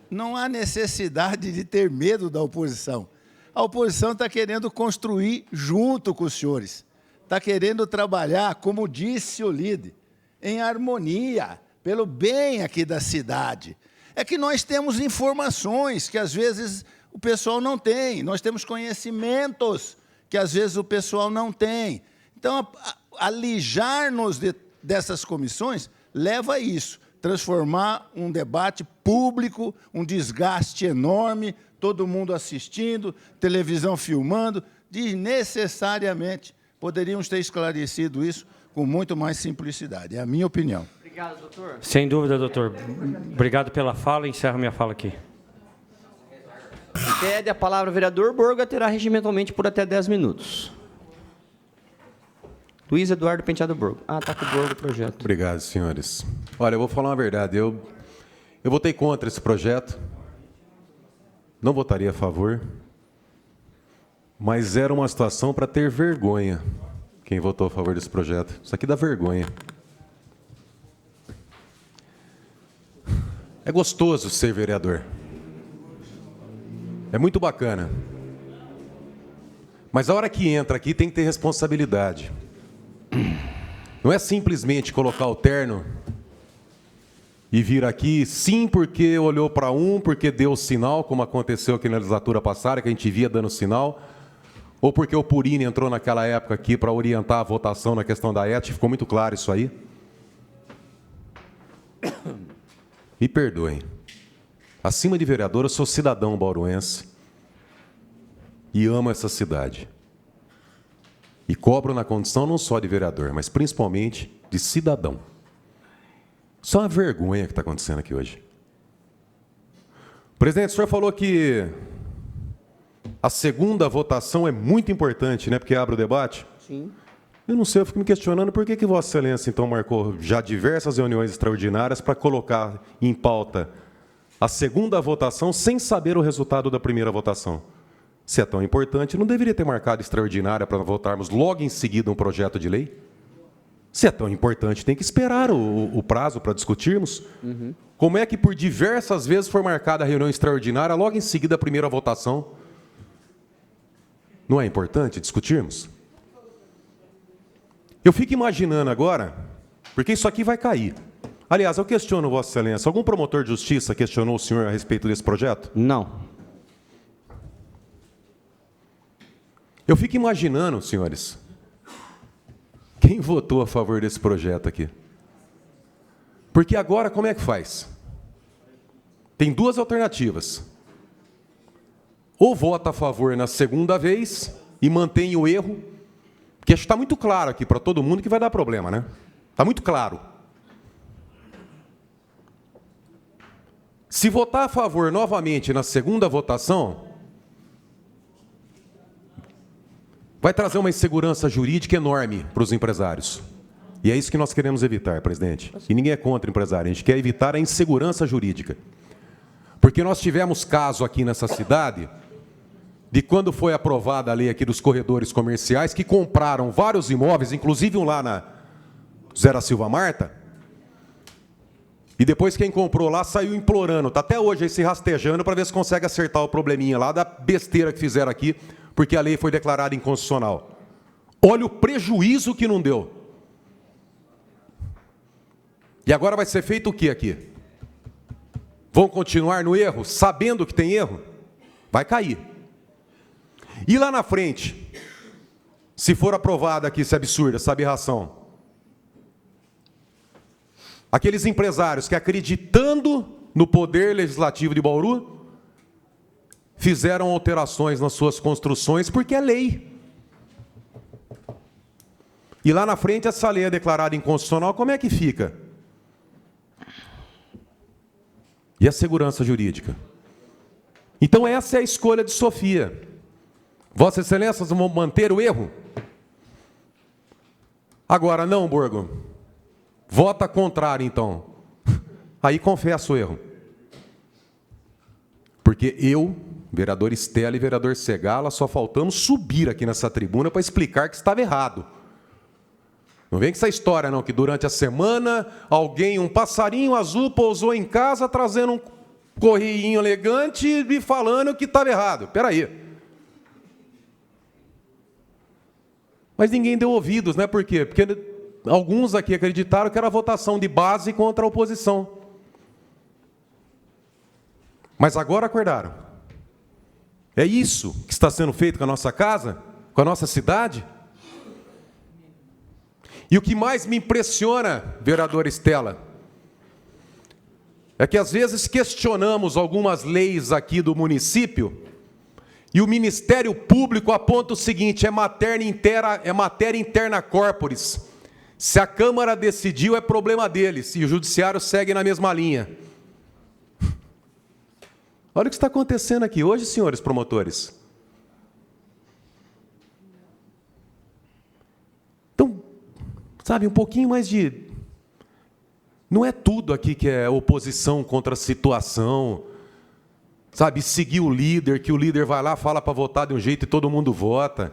não há necessidade de ter medo da oposição. A oposição está querendo construir junto com os senhores. Está querendo trabalhar, como disse o líder, em harmonia, pelo bem aqui da cidade. É que nós temos informações que, às vezes, o pessoal não tem. Nós temos conhecimentos que, às vezes, o pessoal não tem. Então, alijar-nos dessas comissões leva a isso. Transformar um debate público, um desgaste enorme, todo mundo assistindo, televisão filmando, desnecessariamente. Poderíamos ter esclarecido isso com muito mais simplicidade. É a minha opinião.
Obrigado, doutor.
Sem dúvida, doutor. Obrigado pela fala. Encerro minha fala aqui.
Pede a palavra ao vereador Borga, terá regimentalmente por até 10 minutos. Luiz Eduardo Penteado Borgo. Está com o Borgo o projeto.
Obrigado, senhores. Olha, eu vou falar uma verdade. Eu votei contra esse projeto. Não votaria a favor. Mas era uma situação para ter vergonha. Quem votou a favor desse projeto. Isso aqui dá vergonha. É gostoso ser vereador. É muito bacana. Mas a hora que entra aqui tem que ter responsabilidade. Não é simplesmente colocar o terno e vir aqui, sim, porque olhou para porque deu sinal, como aconteceu aqui na legislatura passada, que a gente via dando sinal, ou porque o Purini entrou naquela época aqui para orientar a votação na questão da ética, ficou muito claro isso aí. Me perdoem. Acima de vereador, eu sou cidadão bauruense e amo essa cidade. E cobro na condição não só de vereador, mas principalmente de cidadão. Isso é uma vergonha que está acontecendo aqui hoje. Presidente, o senhor falou que a segunda votação é muito importante, né? Porque abre o debate.
Sim.
Eu não sei, eu fico me questionando por que Vossa Excelência, então, marcou já diversas reuniões extraordinárias para colocar em pauta a segunda votação sem saber o resultado da primeira votação. Se é tão importante, não deveria ter marcado extraordinária para votarmos logo em seguida um projeto de lei? Se é tão importante, tem que esperar o prazo para discutirmos. Uhum. Como é que por diversas vezes foi marcada a reunião extraordinária logo em seguida a primeira votação? Não é importante discutirmos? Eu fico imaginando agora, porque isso aqui vai cair. Aliás, eu questiono Vossa Excelência, algum promotor de justiça questionou o senhor a respeito desse projeto?
Não.
Eu fico imaginando, senhores, quem votou a favor desse projeto aqui. Porque agora, como é que faz? Tem 2 alternativas. Ou vota a favor na segunda vez e mantém o erro, porque acho que está muito claro aqui para todo mundo que vai dar problema, né? Está muito claro. Se votar a favor novamente na segunda votação, vai trazer uma insegurança jurídica enorme para os empresários. E é isso que nós queremos evitar, presidente. E ninguém é contra o empresário, a gente quer evitar a insegurança jurídica. Porque nós tivemos caso aqui nessa cidade de quando foi aprovada a lei aqui dos corredores comerciais, que compraram vários imóveis, inclusive um lá na Zera Silva Marta, e depois quem comprou lá saiu implorando, está até hoje aí se rastejando para ver se consegue acertar o probleminha lá da besteira que fizeram aqui, porque a lei foi declarada inconstitucional. Olha o prejuízo que não deu. E agora vai ser feito o que aqui? Vão continuar no erro, sabendo que tem erro? Vai cair. E lá na frente, se for aprovada aqui esse absurdo, essa aberração, aqueles empresários que, acreditando no poder legislativo de Bauru, fizeram alterações nas suas construções porque é lei. E lá na frente essa lei é declarada inconstitucional, como é que fica? E a segurança jurídica? Então essa é a escolha de Sofia. Vossa Excelências vão manter o erro? Agora não, Borgo. Vota contrário, então. Aí confesso o erro. Porque eu, vereador Estela e vereador Segala, só faltamos subir aqui nessa tribuna para explicar que estava errado. Não vem com essa história, não, que durante a semana alguém, um passarinho azul, pousou em casa trazendo um correinho elegante e falando que estava errado. Espera aí. Mas ninguém deu ouvidos, né? Por quê? Porque alguns aqui acreditaram que era votação de base contra a oposição. Mas agora acordaram. É isso que está sendo feito com a nossa casa, com a nossa cidade? E o que mais me impressiona, vereadora Estela, é que às vezes questionamos algumas leis aqui do município e o Ministério Público aponta o seguinte: é matéria interna corporis. Se a Câmara decidiu, é problema deles, e o Judiciário segue na mesma linha. Olha o que está acontecendo aqui hoje, senhores promotores. Então, sabe, um pouquinho mais de... Não é tudo aqui que é oposição contra a situação, sabe, seguir o líder, que o líder vai lá, fala para votar de um jeito e todo mundo vota.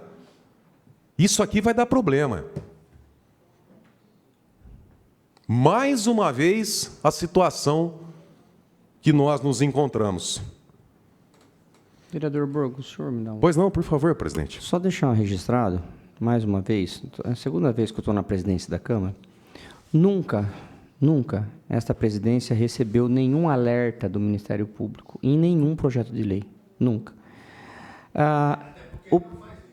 Isso aqui vai dar problema. Mais uma vez, a situação que nós nos encontramos.
Vereador Borgo, o senhor me dá um...
Pois não, por favor, presidente.
Só deixar registrado, mais uma vez, é a segunda vez que eu estou na presidência da Câmara, nunca esta presidência recebeu nenhum alerta do Ministério Público em nenhum projeto de lei. Nunca.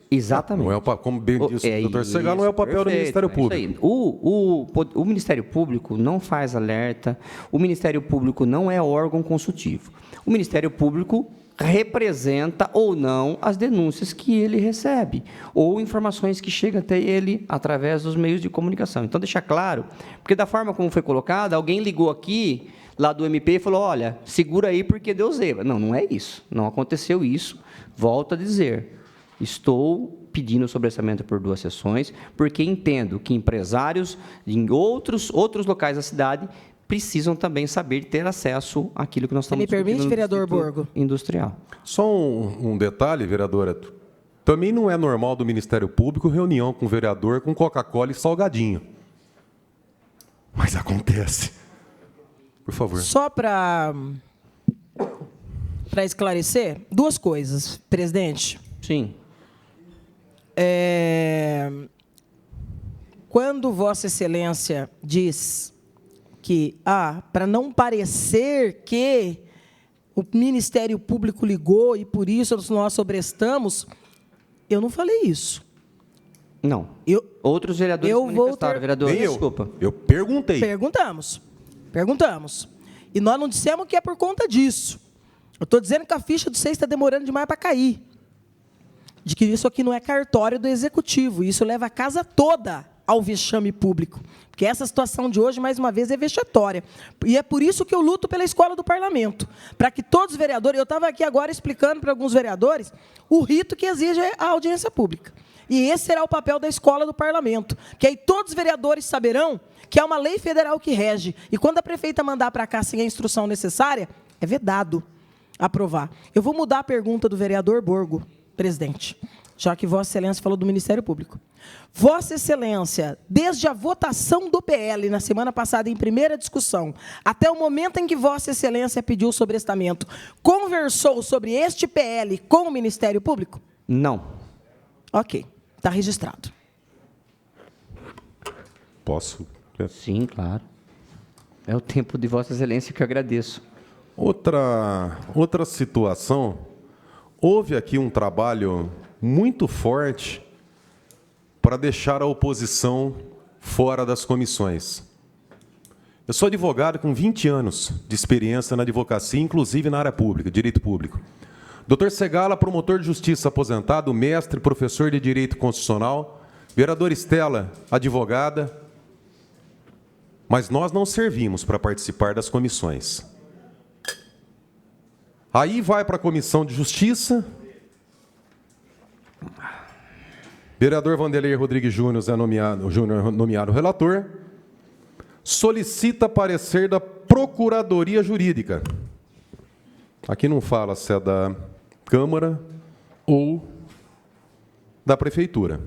Exatamente.
Não é como bem disse o doutor Segala, não é o papel do Ministério Público.
O Ministério Público não faz alerta, o Ministério Público não é órgão consultivo. O Ministério Público representa ou não as denúncias que ele recebe, ou informações que chegam até ele através dos meios de comunicação. Então, deixar claro, porque da forma como foi colocado, alguém ligou aqui, lá do MP, e falou, olha, segura aí porque Deus zeba. Não, não é isso. Não aconteceu isso. Volto a dizer, estou pedindo sobrestamento por 2 sessões, porque entendo que empresários em outros locais da cidade precisam também saber ter acesso àquilo que nós estamos discutindo.
Me permite, vereador Borgo?
Industrial.
Só um detalhe, vereadora. Também não é normal do Ministério Público reunião com o vereador com Coca-Cola e salgadinho. Mas acontece. Por favor.
Só para esclarecer, 2 coisas, presidente.
Sim.
Quando Vossa Excelência diz que, para não parecer que o Ministério Público ligou e por isso nós sobrestamos, eu não falei isso.
Não. Outros vereadores manifestaram, vereador. Desculpa.
Eu perguntei.
Perguntamos. E nós não dissemos que é por conta disso. Eu estou dizendo que a ficha do 6 está demorando demais para cair. De que isso aqui não é cartório do Executivo. Isso leva a casa toda ao vexame público. Porque essa situação de hoje, mais uma vez, é vexatória. E é por isso que eu luto pela escola do parlamento. Para que todos os vereadores... Eu estava aqui agora explicando para alguns vereadores o rito que exige a audiência pública. E esse será o papel da escola do parlamento. Que aí todos os vereadores saberão que é uma lei federal que rege. E quando a prefeita mandar para cá sem a instrução necessária, é vedado aprovar. Eu vou mudar a pergunta do vereador Borgo, presidente, já que Vossa Excelência falou do Ministério Público. Vossa Excelência, desde a votação do PL na semana passada, em primeira discussão, até o momento em que Vossa Excelência pediu o sobrestamento, conversou sobre este PL com o Ministério Público?
Não.
Ok, está registrado.
Posso?
Sim, claro. É o tempo de Vossa Excelência que eu agradeço.
Outra situação, houve aqui um trabalho muito forte para deixar a oposição fora das comissões. Eu sou advogado com 20 anos de experiência na advocacia, inclusive na área pública, direito público. Dr. Segala, promotor de justiça aposentado, mestre, professor de direito constitucional, Vereadora Estela, advogada, mas nós não servimos para participar das comissões. Aí vai para a Comissão de Justiça. Vereador Vanderlei Rodrigues Júnior é nomeado relator. Solicita parecer da Procuradoria Jurídica. Aqui não fala se é da Câmara ou da Prefeitura.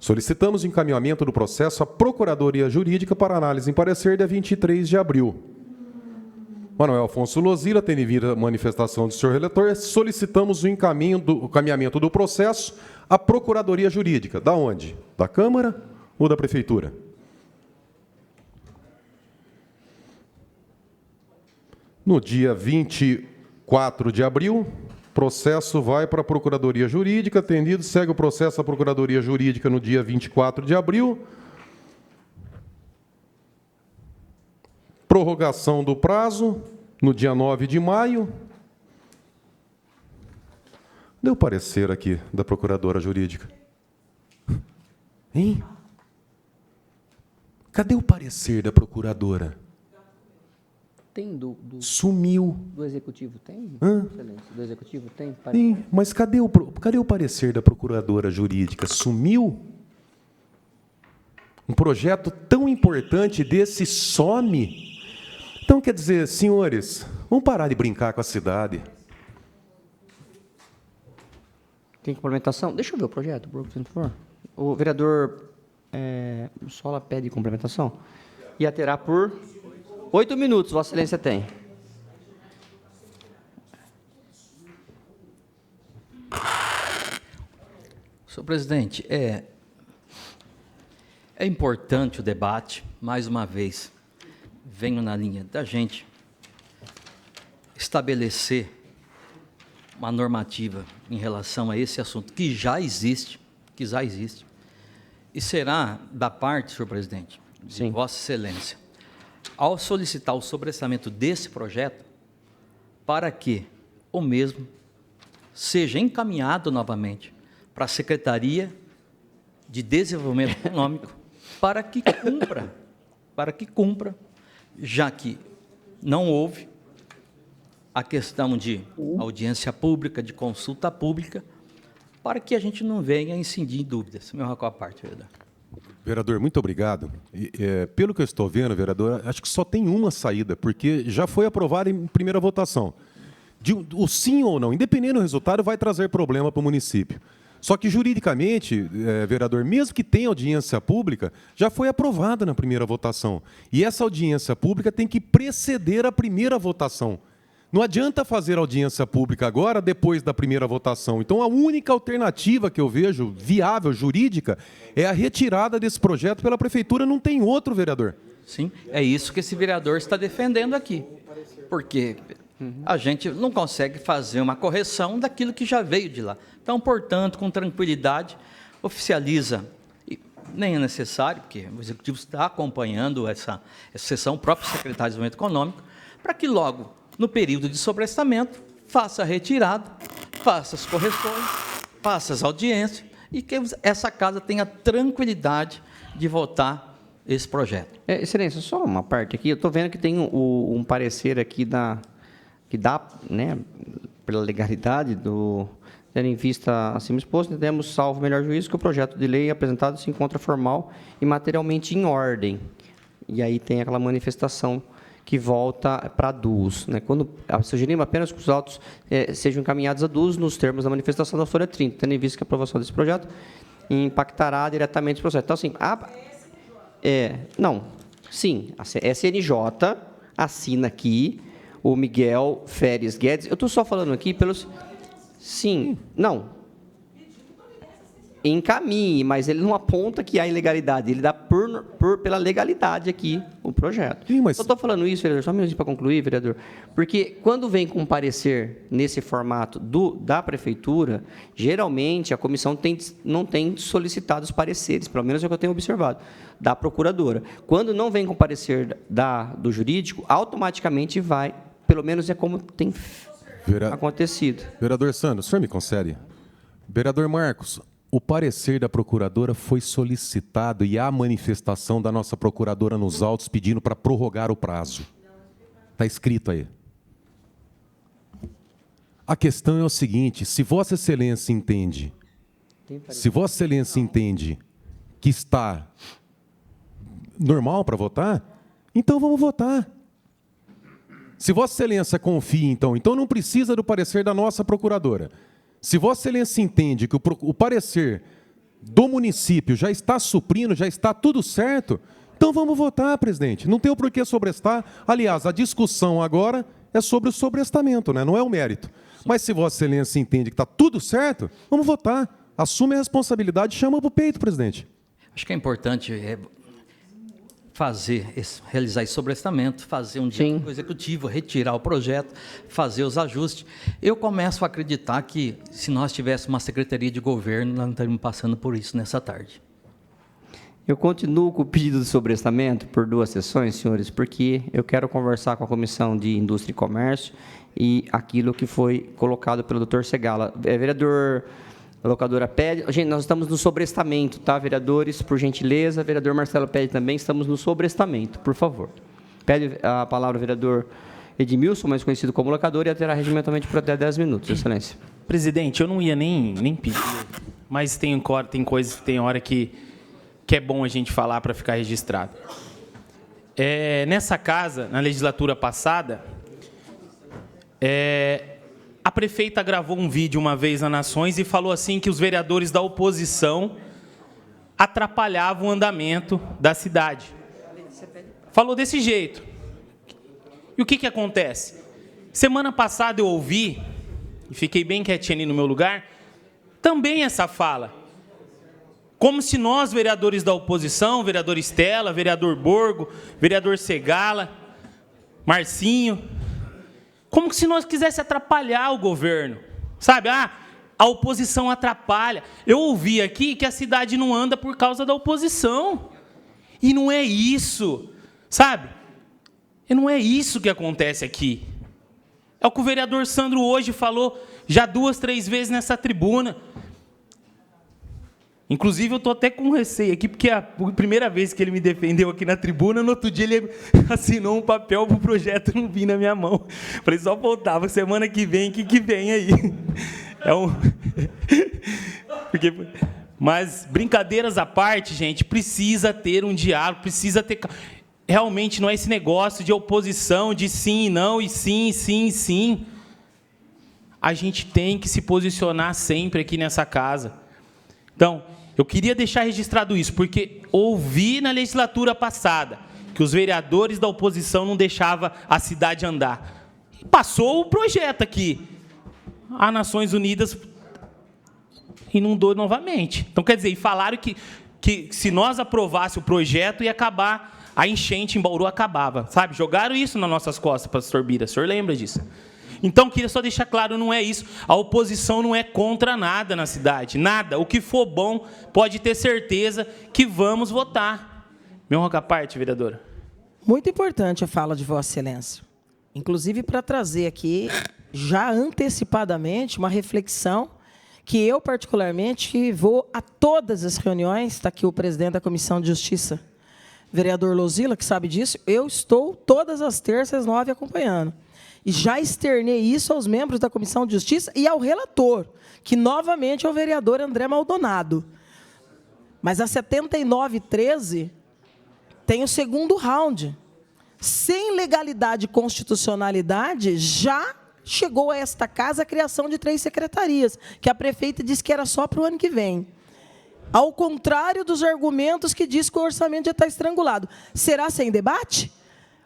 Solicitamos o encaminhamento do processo à Procuradoria Jurídica para análise em parecer dia 23 de abril. Manuel Afonso Lozila, tendo em vista a manifestação do senhor relator, solicitamos o encaminhamento do processo à Procuradoria Jurídica. Da onde? Da Câmara ou da Prefeitura? No dia 24 de abril, processo vai para a Procuradoria Jurídica, atendido, segue o processo à Procuradoria Jurídica no dia 24 de abril. Prorrogação do prazo no dia 9 de maio. Deu parecer aqui da Procuradora Jurídica. Hein? Cadê o parecer da Procuradora?
Tem
Sumiu.
do Executivo? Tem? Excelência. Do Executivo tem?
Sim, mas cadê o parecer da Procuradora Jurídica? Sumiu? Um projeto tão importante desse some? Então, quer dizer, senhores, vamos parar de brincar com a cidade.
Tem complementação? Deixa eu ver o projeto, por favor. O vereador Sola pede complementação. E a terá por 8 minutos, Vossa Excelência tem.
Senhor presidente, é importante o debate, mais uma vez, venho na linha da gente estabelecer uma normativa em relação a esse assunto, que já existe, e será da parte, senhor presidente, de
Sim.
Vossa Excelência, ao solicitar o sobrestamento desse projeto, para que o mesmo seja encaminhado novamente para a Secretaria de Desenvolvimento Econômico, para que cumpra, já que não houve a questão de audiência pública, de consulta pública, para que a gente não venha incidir em dúvidas. Meu com a parte, vereador.
Vereador, muito obrigado. Pelo que eu estou vendo, vereador, acho que só tem uma saída, porque já foi aprovado em primeira votação. O sim ou não, independente do resultado, vai trazer problema para o município. Só que, juridicamente, vereador, mesmo que tenha audiência pública, já foi aprovada na primeira votação. E essa audiência pública tem que preceder a primeira votação. Não adianta fazer audiência pública agora, depois da primeira votação. Então, a única alternativa que eu vejo, viável, jurídica, é a retirada desse projeto pela Prefeitura. Não tem outro, vereador.
Sim, é isso que esse vereador está defendendo aqui. Porque a gente não consegue fazer uma correção daquilo que já veio de lá. Então, portanto, com tranquilidade, oficializa, e nem é necessário, porque o Executivo está acompanhando essa sessão, o próprio secretário de Desenvolvimento Econômico, para que logo, no período de sobrestamento, faça a retirada, faça as correções, faça as audiências, e que essa casa tenha tranquilidade de votar esse projeto.
Excelência, só uma parte aqui. Eu estou vendo que tem um parecer aqui que dá, né, pela legalidade tendo em vista acima exposto, entendemos, salvo o melhor juízo, que o projeto de lei apresentado se encontra formal e materialmente em ordem. E aí tem aquela manifestação que volta para a DUS. Né? Quando sugerimos apenas que os autos sejam encaminhados a DUS nos termos da manifestação da folha 30, tendo em vista que a aprovação desse projeto impactará diretamente o processo. Então, assim, a SNJ assina aqui o Miguel Feres Guedes. Eu estou só falando aqui pelos... Sim, não. Encaminhe, mas ele não aponta que há ilegalidade, ele dá pela legalidade aqui o projeto.
Sim, mas...
Então,
Eu estou falando isso, vereador, só um minutinho para concluir, vereador, porque quando vem com parecer nesse formato da Prefeitura, geralmente a comissão não tem solicitado os pareceres, pelo menos é o que eu tenho observado, da Procuradora. Quando não vem com parecer do jurídico, automaticamente vai, pelo menos é como tem acontecido.
Vereador Sandro, o senhor me concede? Vereador Marcos, O parecer da procuradora foi solicitado e há manifestação da nossa procuradora nos autos pedindo para prorrogar o prazo. Está escrito aí. A questão é o seguinte, se Vossa Excelência entende que está normal para votar, então vamos votar. Se Vossa Excelência confia, então não precisa do parecer da nossa procuradora. Se Vossa Excelência entende que o parecer do município já está suprindo, já está tudo certo, então vamos votar, presidente. Não tem o porquê sobrestar. Aliás, a discussão agora é sobre o sobrestamento, né? Não é o mérito. Mas se Vossa Excelência entende que está tudo certo, vamos votar. Assume a responsabilidade e chama para o peito, presidente.
Acho que é importante realizar esse sobrestamento, fazer um diálogo executivo, retirar o projeto, fazer os ajustes. Eu começo a acreditar que, se nós tivéssemos uma secretaria de governo, nós não estaríamos passando por isso nessa tarde.
Eu continuo com o pedido de sobrestamento por 2 sessões, senhores, porque eu quero conversar com a Comissão de Indústria e Comércio e aquilo que foi colocado pelo doutor Segala. Vereador, a locadora pede... Gente, nós estamos no sobrestamento, tá, vereadores? Por gentileza, vereador Marcelo pede também, estamos no sobrestamento, por favor. Pede a palavra o vereador Edmilson, mais conhecido como locador, e terá regimentalmente por até 10 minutos, excelência.
Presidente, eu não ia nem pedir, mas tem coisas, tem hora que é bom a gente falar para ficar registrado. Nessa casa, na legislatura passada, a prefeita gravou um vídeo uma vez na Nações e falou assim que os vereadores da oposição atrapalhavam o andamento da cidade. Falou desse jeito. E o que acontece? Semana passada eu ouvi, e fiquei bem quietinho ali no meu lugar, também essa fala. Como se nós, vereadores da oposição, vereador Estela, vereador Borgo, vereador Segala, Marcinho, como se nós quiséssemos atrapalhar o governo. Sabe, a oposição atrapalha. Eu ouvi aqui que a cidade não anda por causa da oposição. E não é isso, sabe? E não é isso que acontece aqui. É o que o vereador Sandro hoje falou já 2, 3 vezes nessa tribuna. Inclusive, eu estou até com receio aqui, porque a primeira vez que ele me defendeu aqui na tribuna, no outro dia ele assinou um papel para o projeto não vir na minha mão. Falei, só faltava, semana que vem, que vem aí? Mas, brincadeiras à parte, gente, precisa ter um diálogo, precisa ter... Realmente não é esse negócio de oposição, de sim e não, e sim, sim, sim. A gente tem que se posicionar sempre aqui nessa casa. Então, eu queria deixar registrado isso, porque ouvi na legislatura passada que os vereadores da oposição não deixavam a cidade andar. E passou o projeto aqui. A Nações Unidas inundou novamente. Então, quer dizer, falaram que se nós aprovássemos o projeto, ia acabar, a enchente em Bauru acabava. Sabe? Jogaram isso nas nossas costas, pastor Bira. O senhor lembra disso? Então, queria só deixar claro, não é isso. A oposição não é contra nada na cidade, nada. O que for bom, pode ter certeza que vamos votar. Meu honra à parte, vereadora.
Muito importante a fala de Vossa Excelência. Inclusive, para trazer aqui, já antecipadamente, uma reflexão que eu, particularmente, vou a todas as reuniões, está aqui o presidente da Comissão de Justiça, vereador Lozila, que sabe disso, eu estou todas as terças, 9, acompanhando. E já externei isso aos membros da Comissão de Justiça e ao relator, que novamente é o vereador André Maldonado. Mas a 7913 tem o segundo round. Sem legalidade e constitucionalidade, já chegou a esta casa a criação de 3 secretarias, que a prefeita disse que era só para o ano que vem. Ao contrário dos argumentos que diz que o orçamento já está estrangulado. Será sem debate?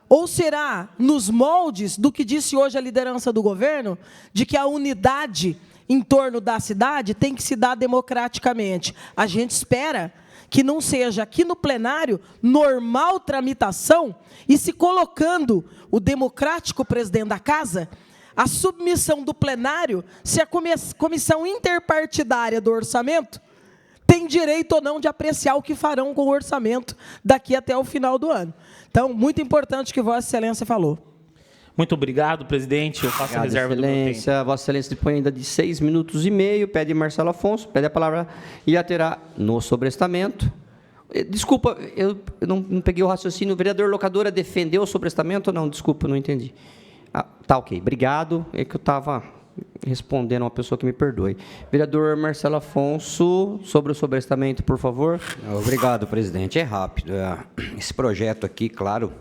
Ou será nos moldes do que disse hoje a liderança do governo, de que a unidade em torno da cidade tem que se dar democraticamente? A gente espera que não seja aqui no plenário normal tramitação e se colocando o democrático presidente da casa, a submissão do plenário, se a comissão interpartidária do orçamento tem direito ou não de apreciar o que farão com o orçamento daqui até o final do ano. Então, muito importante o que Vossa Excelência falou.
Muito obrigado, presidente. Eu faço a reserva do meu tempo.
Excelência. Vossa Excelência dispõe ainda de 6 minutos e meio. Pede Marcelo Afonso, pede a palavra e a terá no sobrestamento. Desculpa, eu não peguei o raciocínio. O vereador Locadora defendeu o sobrestamento ou não? Desculpa, eu não entendi. Tá ok, obrigado. É que eu estava respondendo a uma pessoa que me perdoe. Vereador Marcelo Afonso, sobre o sobrestamento, por favor.
Obrigado, presidente. É rápido. Esse projeto aqui, claro,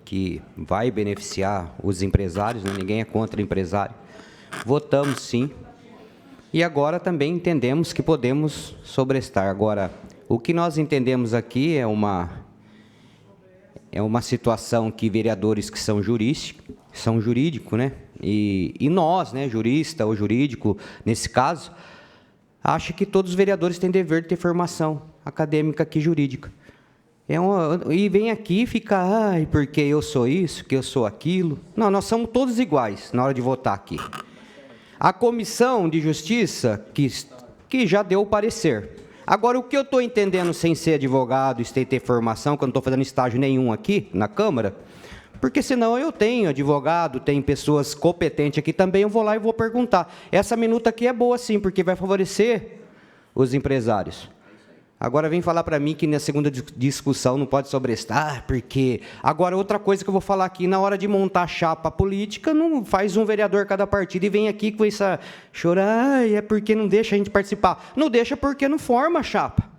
que vai beneficiar os empresários, né? Ninguém é contra empresário. Votamos, sim. E agora também entendemos que podemos sobrestar. Agora, o que nós entendemos aqui é uma situação que vereadores que são jurídicos, né? E nós, né, jurista ou jurídico, nesse caso, acho que todos os vereadores têm dever de ter formação acadêmica aqui jurídica. E vem aqui e fica, porque eu sou isso, que eu sou aquilo. Não, nós somos todos iguais na hora de votar aqui. A Comissão de Justiça, que já deu o parecer. Agora, o que eu estou entendendo sem ser advogado e sem ter formação, que eu não estou fazendo estágio nenhum aqui na Câmara, porque senão eu tenho advogado, tem pessoas competentes aqui também, eu vou lá e vou perguntar. Essa minuta aqui é boa sim, porque vai favorecer os empresários. Agora vem falar para mim que na segunda discussão não pode sobrestar, porque... Agora, outra coisa que eu vou falar aqui, na hora de montar chapa política, não faz um vereador cada partido e vem aqui com essa... chorar, é porque não deixa a gente participar. Não deixa porque não forma a chapa.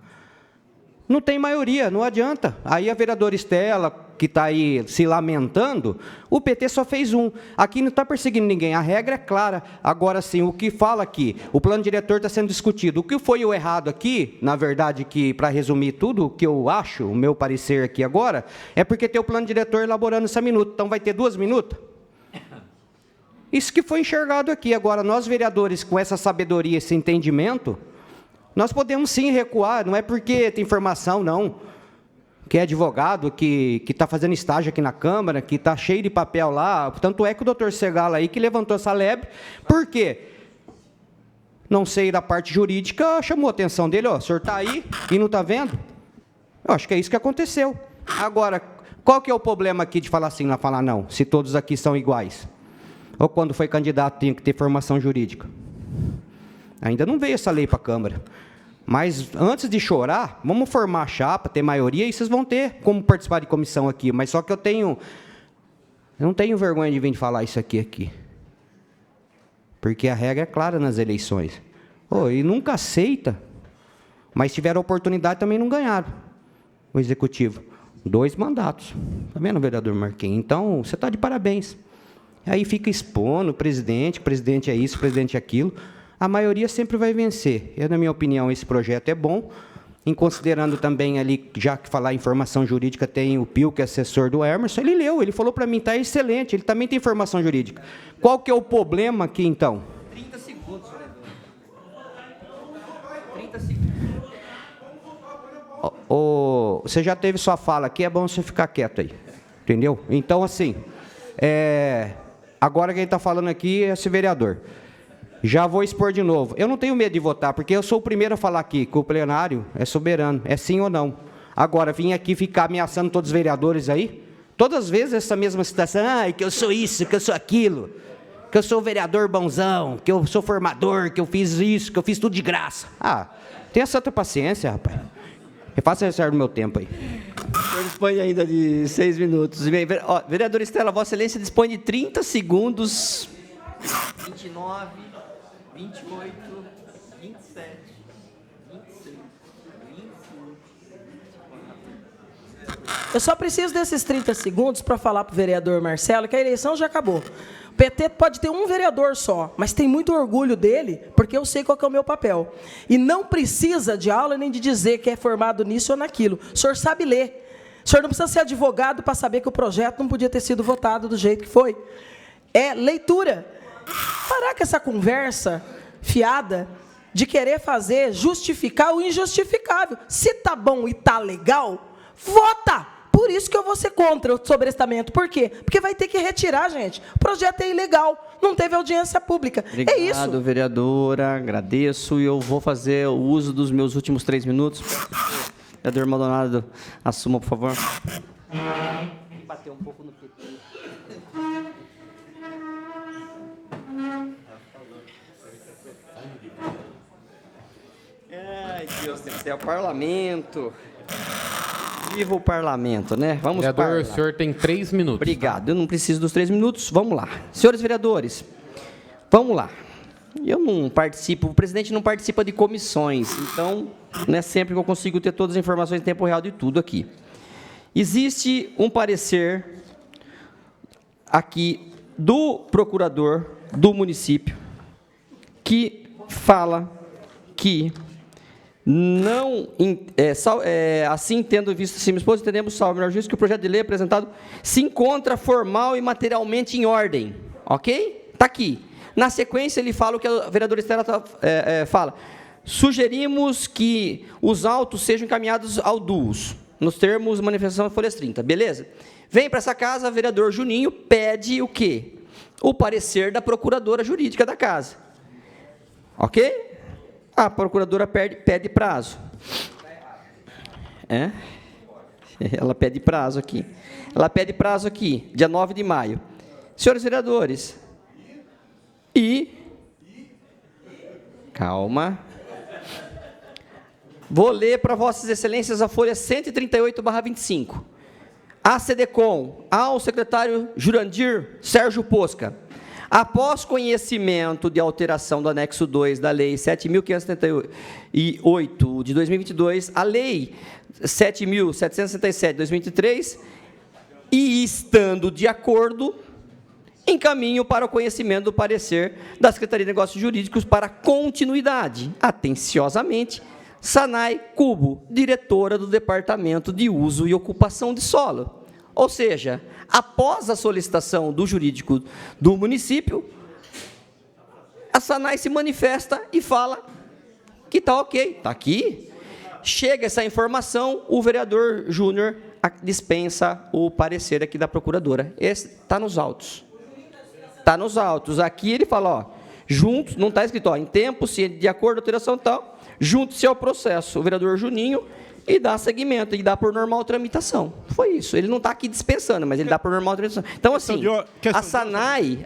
Não tem maioria, não adianta. Aí a vereadora Estela, que está aí se lamentando, o PT só fez um. Aqui não está perseguindo ninguém, a regra é clara. Agora sim, o que fala aqui, o plano diretor está sendo discutido. O que foi o errado aqui, na verdade, que para resumir tudo, o que eu acho, o meu parecer aqui agora, é porque tem o plano diretor elaborando essa minuta. Então vai ter 2 minutas? Isso que foi enxergado aqui. Agora, nós vereadores, com essa sabedoria, esse entendimento, nós podemos sim recuar, não é porque tem formação, não, que é advogado, que está fazendo estágio aqui na Câmara, que está cheio de papel lá, tanto é que o doutor Segala aí que levantou essa lebre, por quê? Não sei, da parte jurídica, chamou a atenção dele, o senhor está aí e não está vendo? Eu acho que é isso que aconteceu. Agora, qual que é o problema aqui de falar sim, não falar não, se todos aqui são iguais? Ou quando foi candidato tinha que ter formação jurídica? Ainda não veio essa lei para a Câmara. Mas, antes de chorar, vamos formar a chapa, ter maioria, e vocês vão ter como participar de comissão aqui. Mas só que eu não tenho vergonha de vir falar isso aqui. Porque a regra é clara nas eleições. E nunca aceita. Mas tiveram oportunidade, também não ganharam. O Executivo. 2 mandatos. Está vendo, vereador Marquinhos? Então, você está de parabéns. Aí fica expondo o presidente é isso, o presidente é aquilo. A maioria sempre vai vencer. Na minha opinião, esse projeto é bom, em considerando também ali, já que falar em formação jurídica, tem o Pio, que é assessor do Emerson, ele leu, ele falou para mim, está excelente, ele também tem formação jurídica. Qual que é o problema aqui, então?
30 segundos, vereador. 30 segundos. Você já teve sua fala aqui, é bom você ficar quieto aí, entendeu? Então, assim, agora quem está falando aqui é esse vereador. Já vou expor de novo. Eu não tenho medo de votar, porque eu sou o primeiro a falar aqui que o plenário é soberano, é sim ou não. Agora, vim aqui ficar ameaçando todos os vereadores aí, todas as vezes essa mesma situação, que eu sou isso, que eu sou aquilo, que eu sou vereador bonzão, que eu sou formador, que eu fiz isso, que eu fiz tudo de graça. Tenha santa paciência, rapaz. Refaça a reserva do meu tempo aí. O senhor dispõe ainda de 6 minutos. Vereador Estela, Vossa Excelência dispõe de 30 segundos. 29, 28, 27, 26, 25.
Eu só preciso desses 30 segundos para falar para o vereador Marcelo que a eleição já acabou. O PT pode ter um vereador só, mas tem muito orgulho dele, porque eu sei qual que é o meu papel. E não precisa de aula nem de dizer que é formado nisso ou naquilo. O senhor sabe ler. O senhor não precisa ser advogado para saber que o projeto não podia ter sido votado do jeito que foi. É leitura. Parar com essa conversa fiada de querer justificar o injustificável. Se tá bom e tá legal, vota! Por isso que eu vou ser contra o sobrestamento. Por quê? Porque vai ter que retirar, gente. O projeto é ilegal, não teve audiência pública.
Obrigado,
é isso.
Vereadora, agradeço. E eu vou fazer o uso dos meus últimos 3 minutos. Vereador Maldonado, assuma, por favor. Bater um pouco no PT. Deus do céu, parlamento. Viva o parlamento, né? Vamos
Vereador,
para
o senhor tem 3 minutos.
Obrigado, eu não preciso dos 3 minutos, vamos lá. Senhores vereadores, vamos lá. Eu não participo, o presidente não participa de comissões, então não é sempre que eu consigo ter todas as informações em tempo real de tudo aqui. Existe um parecer aqui do procurador do município que fala que não, assim tendo visto acima exposto, entendemos, salvo melhor juízo, que o projeto de lei apresentado se encontra formal e materialmente em ordem, ok? Está aqui. Na sequência, ele fala o que a vereadora Estela fala. Sugerimos que os autos sejam encaminhados ao DUS, nos termos de manifestação da Folha 30, beleza? Vem para essa casa, o vereador Juninho pede o quê? O parecer da procuradora jurídica da casa. Ok? A procuradora pede prazo. Ela pede prazo aqui. Ela pede prazo aqui, dia 9 de maio. Senhores vereadores, calma. Vou ler para vossas excelências a folha 138/25. A SEDECOM, ao secretário Jurandir Sérgio Posca, após conhecimento de alteração do anexo 2 da Lei 7.578 de 2022, a Lei 7.767 de 2023, e estando de acordo, encaminho para o conhecimento do parecer da Secretaria de Negócios Jurídicos para continuidade. Atenciosamente, Sanay Cubo, diretora do Departamento de Uso e Ocupação de Solo. Ou seja, após a solicitação do jurídico do município, a Sanay se manifesta e fala que está ok, está aqui. Chega essa informação, o vereador Júnior dispensa o parecer aqui da procuradora. Esse está nos autos. Está nos autos. Aqui ele fala, ó, juntos, não está escrito, ó, em tempo, se de acordo com a alteração e tal, junte-se ao processo, o vereador Juninho, e dá seguimento, e dá por normal tramitação. Foi isso. Ele não está aqui dispensando, mas ele dá por normal tramitação. Então, assim,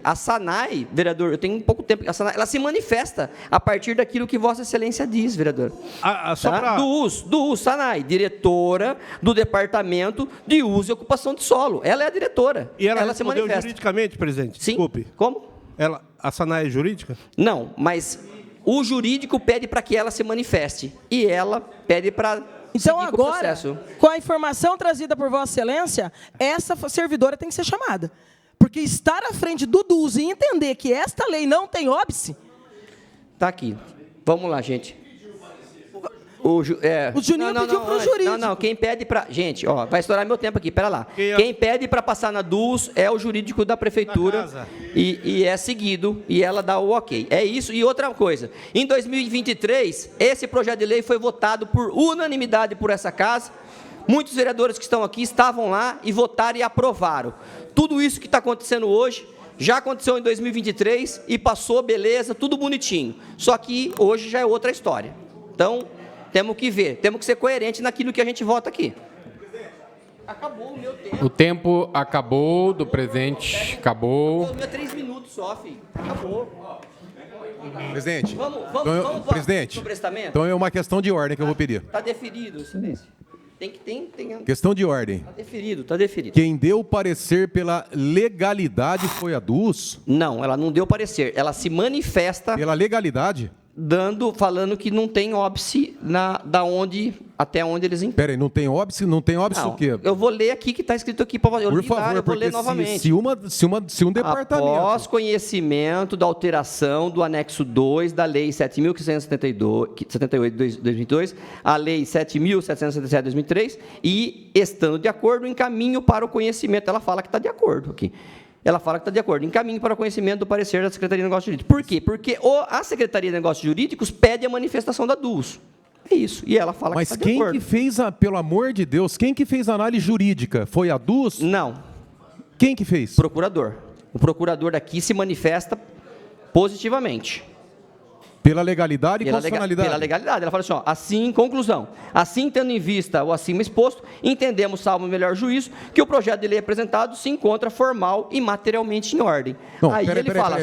a Sanay, vereador, eu tenho pouco tempo, a Sanay, ela se manifesta a partir daquilo que Vossa Excelência diz, vereador. Do uso, Sanay, diretora do Departamento de Uso e Ocupação de Solo. Ela é a diretora.
E ela
se manifesta
juridicamente, presidente?
Sim.
Desculpe.
Como?
A Sanay é jurídica?
Não, mas o jurídico pede para que ela se manifeste. E ela pede para...
Então, agora, com a informação trazida por Vossa Excelência, essa servidora tem que ser chamada. Porque estar à frente do DUS e entender que esta lei não tem óbice...
Está aqui. Vamos lá, gente.
O Juninho pediu para o jurídico.
Não, quem pede para... Gente, ó, vai estourar meu tempo aqui, pera lá. Quem pede para passar na DUS é o jurídico da prefeitura e é seguido, e ela dá o ok. É isso. E outra coisa, em 2023, esse projeto de lei foi votado por unanimidade por essa casa. Muitos vereadores que estão aqui estavam lá e votaram e aprovaram. Tudo isso que está acontecendo hoje já aconteceu em 2023 e passou, beleza, tudo bonitinho. Só que hoje já é outra história. Então... temos que ver, temos que ser coerentes naquilo que a gente vota aqui. Acabou o meu tempo.
O tempo acabou do presente, acabou.
Acabou, 3 minutos só, filho. Acabou.
Presidente,
Vamos
presidente,
sobre estamento?
então é uma questão de ordem que eu vou pedir.
Está deferido, excelência. Tem.
Questão de ordem.
Está deferido.
Quem deu o parecer pela legalidade foi a DUS?
Não, ela não deu parecer. Ela se manifesta...
Pela legalidade?
Falando que não tem óbice até onde eles entendem.
Peraí, não tem óbice? Não tem óbice o quê?
Eu vou ler aqui que está escrito aqui para
Por favor,
eu vou ler novamente.
Se um departamento...
Após conhecimento da alteração do anexo 2 da Lei 7.578 de 2022, a Lei 7.767 de 2003, e estando de acordo, encaminho para o conhecimento. Ela fala que está de acordo aqui. Ela fala que está de acordo. Encaminho para o conhecimento do parecer da Secretaria de Negócios Jurídicos. Por quê? Porque a Secretaria de Negócios Jurídicos pede a manifestação da DUS. É isso. E ela fala que está de acordo.
Mas quem que fez, pelo amor de Deus, quem que fez a análise jurídica? Foi a DUS?
Não.
Quem que fez?
Procurador. O procurador daqui se manifesta positivamente.
Pela legalidade e constitucionalidade?
Pela legalidade. Ela fala assim, ó, assim, conclusão, assim tendo em vista o acima exposto, entendemos, salvo o melhor juízo, que o projeto de lei apresentado se encontra formal e materialmente em ordem. Aí ele fala,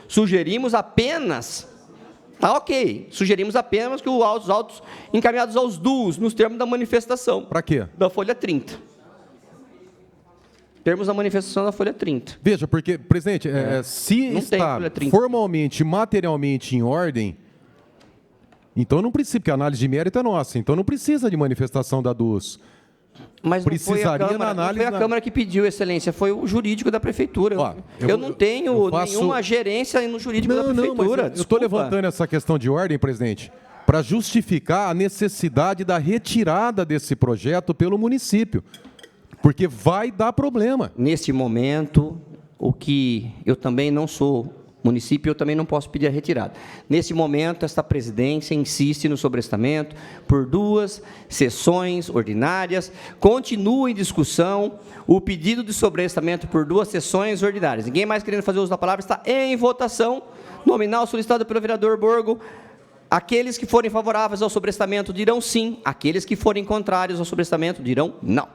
sugerimos apenas Tá ok. Sugerimos apenas que os autos encaminhados aos duos, nos termos da manifestação.
Para quê?
Da folha 30. Termos da manifestação da folha 30.
Veja, porque, presidente, se
Não tem
está
folha 30.
formalmente, materialmente em ordem, então não precisa, porque a análise de mérito é nossa, então não precisa de manifestação da DUS.
Mas
Precisaria
não foi a Câmara,
na análise
não foi a Câmara que pediu, excelência, foi o jurídico da prefeitura.
Ó,
eu não tenho
faço-
nenhuma gerência no jurídico da prefeitura.
Mas eu estou levantando essa questão de ordem, presidente, para justificar a necessidade da retirada desse projeto pelo município, porque vai dar problema.
Neste momento, o que eu também não sou município, eu também não posso pedir a retirada. Neste momento, esta presidência insiste no sobrestamento por 2 sessões ordinárias. Continua em discussão o pedido de sobrestamento por 2 sessões ordinárias. Ninguém mais querendo fazer uso da palavra, está em votação nominal solicitado pelo vereador Borgo. Aqueles que forem favoráveis ao sobrestamento dirão sim, aqueles que forem contrários ao sobrestamento dirão não.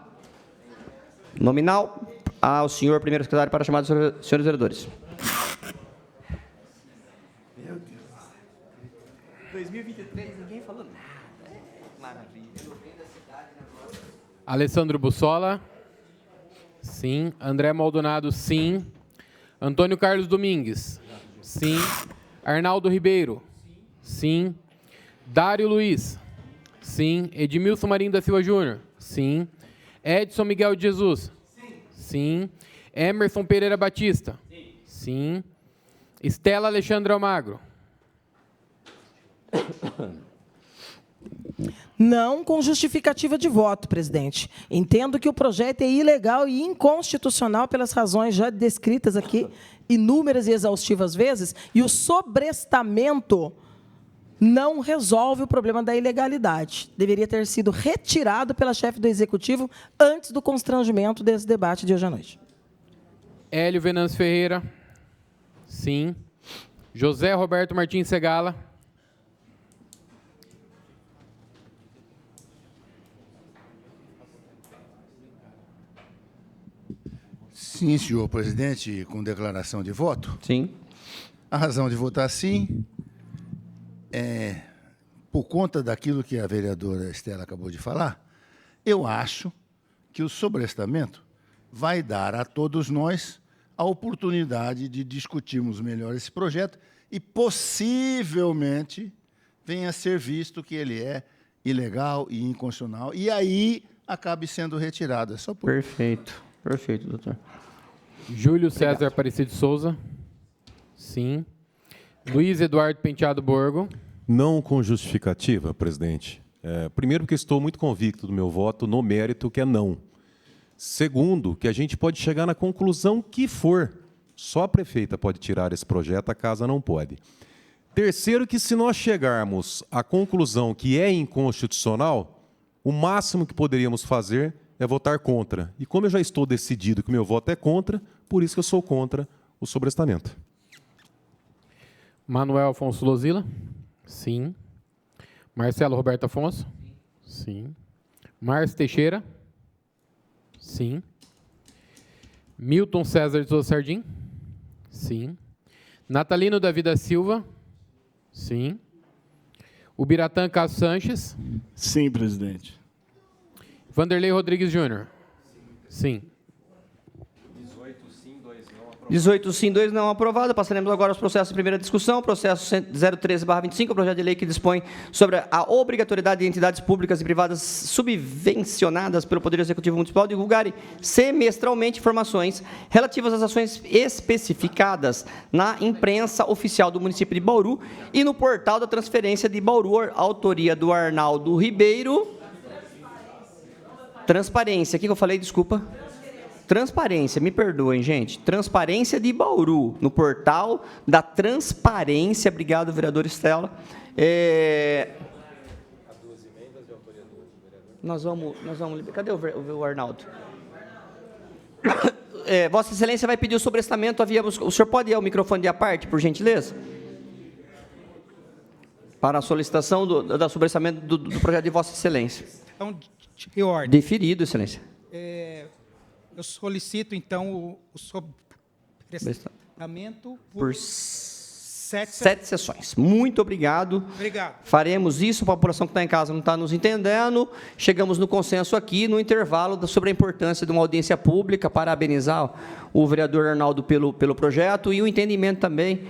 Nominal ao senhor primeiro secretário para a chamada dos senhores vereadores. 2023, ninguém falou nada. Maravilha.
Alessandro Bussola. Sim. André Maldonado, sim. Antônio Carlos Domingues. Sim. Arnaldo Ribeiro. Sim. Dário Luiz. Sim. Edmilson Marinho da Silva Júnior. Sim. Edson Miguel de Jesus. Sim. Emerson Pereira Batista. Sim. Estela Alexandre Almagro.
Não com justificativa de voto, presidente. Entendo que o projeto é ilegal e inconstitucional pelas razões já descritas aqui, inúmeras e exaustivas vezes, e o sobrestamento não resolve o problema da ilegalidade. Deveria ter sido retirado pela chefe do Executivo antes do constrangimento desse debate de hoje à noite.
Hélio Venâncio Ferreira. Sim. José Roberto Martins Segala.
Sim, senhor presidente, com declaração de voto.
Sim.
A razão de votar sim é por conta daquilo que a vereadora Estela acabou de falar. Eu acho que o sobrestamento vai dar a todos nós a oportunidade de discutirmos melhor esse projeto e, possivelmente, venha a ser visto que ele é ilegal e inconstitucional, e aí acabe sendo retirado. É só por...
Perfeito. Perfeito, doutor.
Júlio César Aparecido Souza. Sim. Luiz Eduardo Penteado Borgo.
Não com justificativa, presidente. Primeiro, porque estou muito convicto do meu voto no mérito, que é não. Segundo, que a gente pode chegar na conclusão que for. Só a prefeita pode tirar esse projeto, a casa não pode. Terceiro, que se nós chegarmos à conclusão que é inconstitucional, o máximo que poderíamos fazer é votar contra. E como eu já estou decidido que o meu voto é contra, por isso que eu sou contra o sobrestamento.
Manuel Afonso Lozila. Sim. Marcelo Roberto Afonso. Sim. Márcio Teixeira. Sim. Milton César de Souza Sardim. Sim. Natalino Davi da Silva. Sim. Ubiratã Cássio Sanches.
Sim, presidente.
Vanderlei Rodrigues Júnior. Sim.
18 sim, 2 não aprovado. Passaremos agora aos processos de primeira discussão. Processo 013/25, projeto de lei que dispõe sobre a obrigatoriedade de entidades públicas e privadas subvencionadas pelo Poder Executivo Municipal divulgarem semestralmente informações relativas às ações especificadas na imprensa oficial do município de Bauru e no portal da transferência de Bauru, autoria do Arnaldo Ribeiro. Transparência, o que eu falei? Desculpa. Transparência, me perdoem, gente. Transparência de Bauru, no portal da Transparência. Obrigado, vereador Estela. Nós vamos. Cadê o Arnaldo? Vossa Excelência vai pedir o sobrestamento. O senhor pode ir ao microfone de à parte, por gentileza? Para a solicitação do sobrestamento do projeto de Vossa Excelência.
Então, de ordem.
Deferido, Excelência.
Eu solicito, então, o sobrestamento por
7 sessões. Muito obrigado.
Obrigado.
Faremos isso, a população que está em casa não está nos entendendo. Chegamos no consenso aqui, no intervalo, sobre a importância de uma audiência pública, parabenizar o vereador Arnaldo pelo projeto e o entendimento também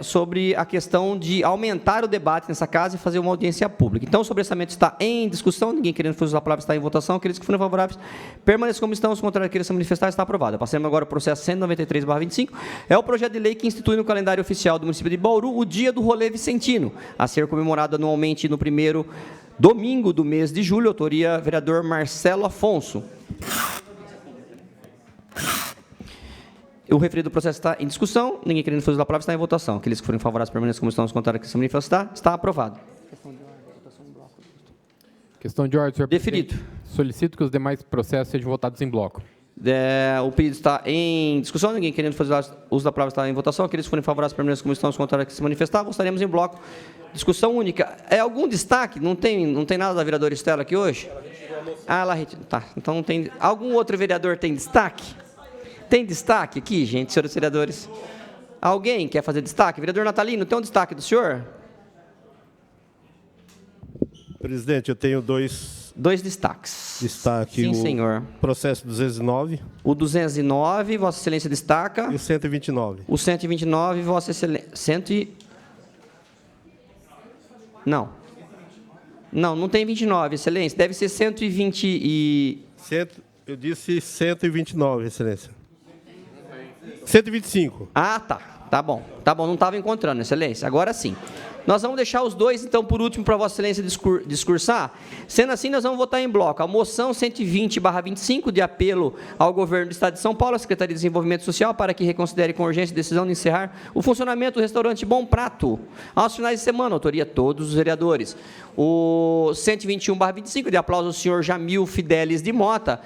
sobre a questão de aumentar o debate nessa casa e fazer uma audiência pública. Então, o sobrestamento está em discussão, ninguém querendo usar a palavra está em votação, aqueles que forem favoráveis permaneçam como estão, os contrários querem se manifestar, está aprovado. Passemos agora ao processo 193/25, é o projeto de lei que institui no calendário oficial do município de Bauru o Dia do Rolê Vicentino, a ser comemorado anualmente no primeiro domingo do mês de julho, autoria vereador Marcelo Afonso. O referido processo está em discussão, ninguém querendo fazer a palavra está em votação. Aqueles que forem favoráveis permaneçam como estão, os contrários que se manifestar, está aprovado.
Questão de ordem, senhor
Deferido.
presidente. Solicito que os demais processos sejam votados em bloco.
O pedido está em discussão, ninguém querendo fazer uso da palavra está em votação. Aqueles que forem favoráveis permaneçam como estão, os contrários que se manifestar, votaremos em bloco. Discussão única. Algum destaque? Não tem nada da vereadora Estela aqui hoje? Ela retirou. Tá, então não tem. Algum outro vereador tem destaque? Tem destaque aqui, gente, senhores vereadores? Alguém quer fazer destaque? Vereador Natalino, tem um destaque do senhor?
Presidente, eu tenho dois
destaques.
Destaque.
Sim, senhor.
Processo 209.
O 209, Vossa Excelência destaca.
E o 129.
O 129, Vossa Excelência. Não tem 29, Excelência. Deve ser 120 e.
Eu disse 129, Excelência. 125.
Ah, tá. Tá bom, não estava encontrando, Excelência. Agora sim. Nós vamos deixar os dois, então, por último, para Vossa Excelência discursar. Sendo assim, nós vamos votar em bloco. A moção 120/25, de apelo ao Governo do Estado de São Paulo, à Secretaria de Desenvolvimento Social, para que reconsidere com urgência a decisão de encerrar o funcionamento do restaurante Bom Prato aos finais de semana, autoria todos os vereadores. O 121/25, de aplauso ao senhor Jamil Fidelis de Mota,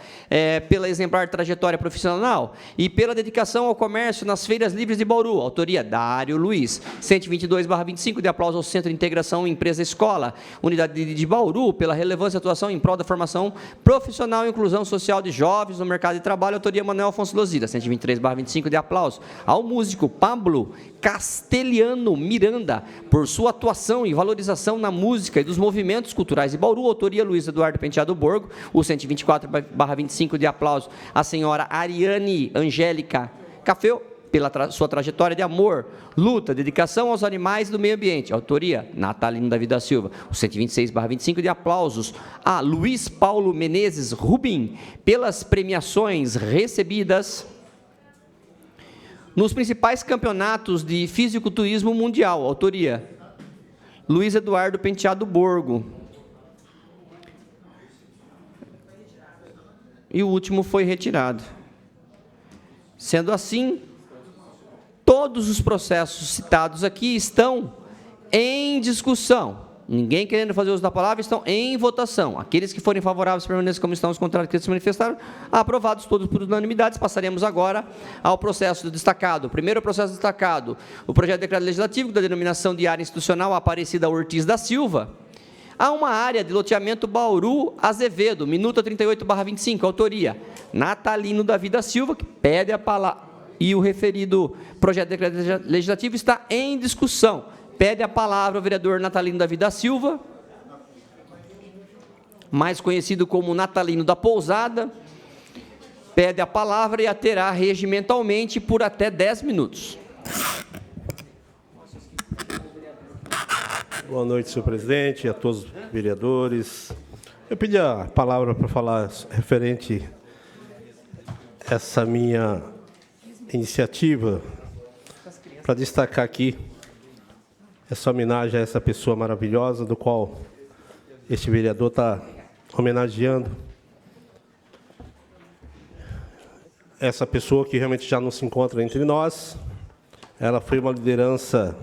pela exemplar trajetória profissional e pela dedicação ao comércio nas feiras livres de Bauru, autoria Dário Luiz. 122/25, de aplauso ao Centro de Integração Empresa Escola, unidade de Bauru, pela relevância e atuação em prol da formação profissional e inclusão social de jovens no mercado de trabalho, autoria Manuel Afonso Lozida. 123/25, de aplauso ao músico Pablo Castelhano Miranda, por sua atuação e valorização na música e dos movimentos culturais de Bauru, autoria Luiz Eduardo Penteado Borgo. O 124/25, de aplauso à senhora Ariane Angélica Cafeu, pela sua trajetória de amor, luta, dedicação aos animais e do meio ambiente. Autoria, Natalino da Vida Silva. O 126/25, de aplausos a Luiz Paulo Menezes Rubim, pelas premiações recebidas nos principais campeonatos de fisiculturismo mundial. Autoria, Luiz Eduardo Penteado Borgo. E o último foi retirado. Sendo assim, todos os processos citados aqui estão em discussão. Ninguém querendo fazer uso da palavra, estão em votação. Aqueles que forem favoráveis permaneçam como estão, os contrários que se manifestaram, aprovados todos por unanimidade. Passaremos agora ao processo destacado. O primeiro processo destacado, o projeto de decreto legislativo da denominação de área institucional Aparecida Ortiz da Silva. Há uma área de loteamento Bauru Azevedo, minuta 38/25, autoria Natalino da Vida Silva, que pede a palavra. E o referido projeto de decreto legislativo está em discussão. Pede a palavra o vereador Natalino da Vida Silva, mais conhecido como Natalino da Pousada. Pede a palavra e a terá regimentalmente por até 10 minutos.
Boa noite, senhor presidente, a todos os vereadores. Eu pedi a palavra para falar referente a essa minha iniciativa, para destacar aqui essa homenagem a essa pessoa maravilhosa, do qual este vereador está homenageando. Essa pessoa que realmente já não se encontra entre nós. Ela foi uma liderança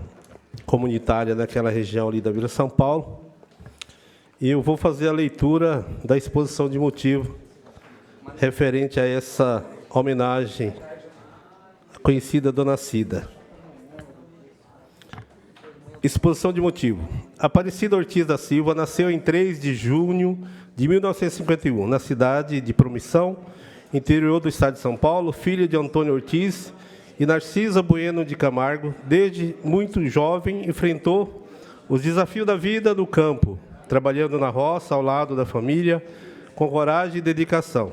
comunitária naquela região ali da Vila São Paulo. E eu vou fazer a leitura da exposição de motivo referente a essa homenagem à conhecida Dona Cida. Exposição de motivo. Aparecida Ortiz da Silva nasceu em 3 de junho de 1951, na cidade de Promissão, interior do estado de São Paulo, filha de Antônio Ortiz e Narcisa Bueno de Camargo, desde muito jovem, enfrentou os desafios da vida no campo, trabalhando na roça, ao lado da família, com coragem e dedicação.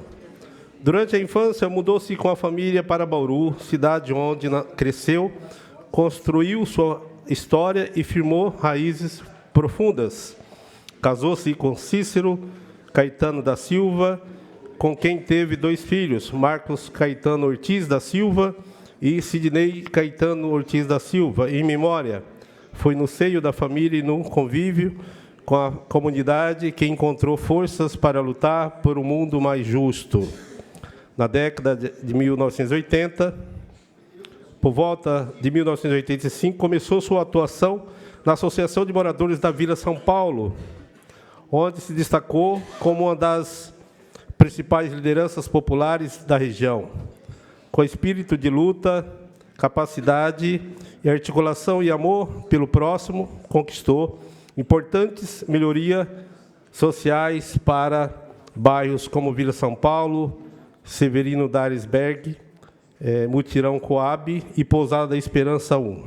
Durante a infância, mudou-se com a família para Bauru, cidade onde cresceu, construiu sua história e firmou raízes profundas. Casou-se com Cícero Caetano da Silva, com quem teve 2 filhos, Marcos Caetano Ortiz da Silva e Sidney Caetano Ortiz da Silva, em memória. Foi no seio da família e no convívio com a comunidade que encontrou forças para lutar por um mundo mais justo. Na década de 1980, por volta de 1985, começou sua atuação na Associação de Moradores da Vila São Paulo, onde se destacou como uma das principais lideranças populares da região. Com espírito de luta, capacidade e articulação e amor pelo próximo, conquistou importantes melhorias sociais para bairros como Vila São Paulo, Severino Daresberg, Mutirão Coab e Pousada da Esperança 1.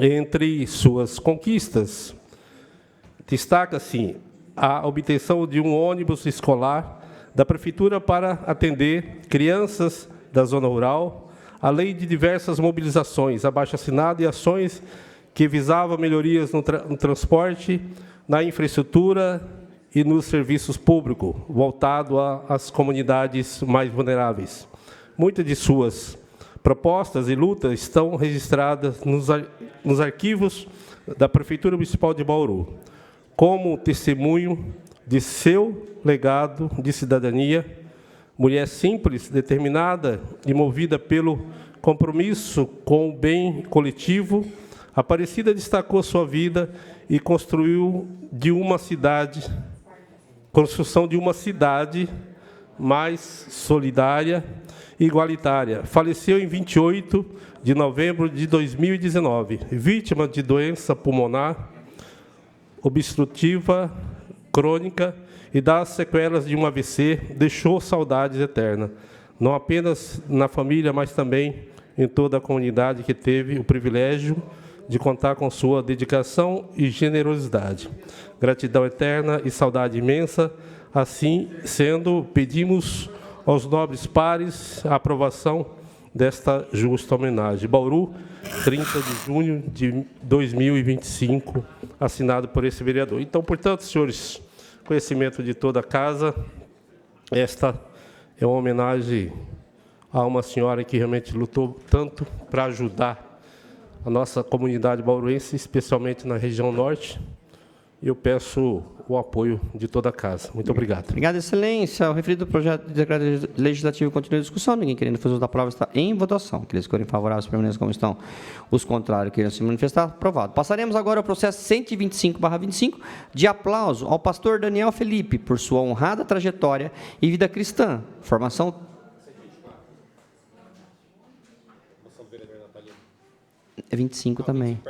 Entre suas conquistas, destaca-se a obtenção de um ônibus escolar da Prefeitura para atender crianças da zona rural, além de diversas mobilizações, abaixo-assinado e ações que visavam melhorias no transporte, na infraestrutura e nos serviços públicos, voltado às comunidades mais vulneráveis. Muitas de suas propostas e lutas estão registradas nos arquivos da Prefeitura Municipal de Bauru, como testemunho de seu legado de cidadania. Mulher simples, determinada e movida pelo compromisso com o bem coletivo, Aparecida destacou sua vida e construção de uma cidade mais solidária e igualitária. Faleceu em 28 de novembro de 2019, vítima de doença pulmonar obstrutiva crônica e das sequelas de um AVC, deixou saudades eternas, não apenas na família, mas também em toda a comunidade que teve o privilégio de contar com sua dedicação e generosidade. Gratidão eterna e saudade imensa. Assim sendo, pedimos aos nobres pares a aprovação desta justa homenagem. Bauru, 30 de junho de 2025, assinado por esse vereador. Então, portanto, senhores, conhecimento de toda a casa, esta é uma homenagem a uma senhora que realmente lutou tanto para ajudar a nossa comunidade bauruense, especialmente na região norte. E eu peço o apoio de toda a casa. Muito obrigado.
Obrigado, excelência. O referido projeto de decreto legislativo continua em discussão. Ninguém querendo fazer uso da palavra está em votação. Aqueles que forem favoráveis permaneçam como estão. Os contrários querendo se manifestar. Aprovado. Passaremos agora ao processo 125/25, de aplauso ao pastor Daniel Felipe por sua honrada trajetória e vida cristã. Formação... É 25 também.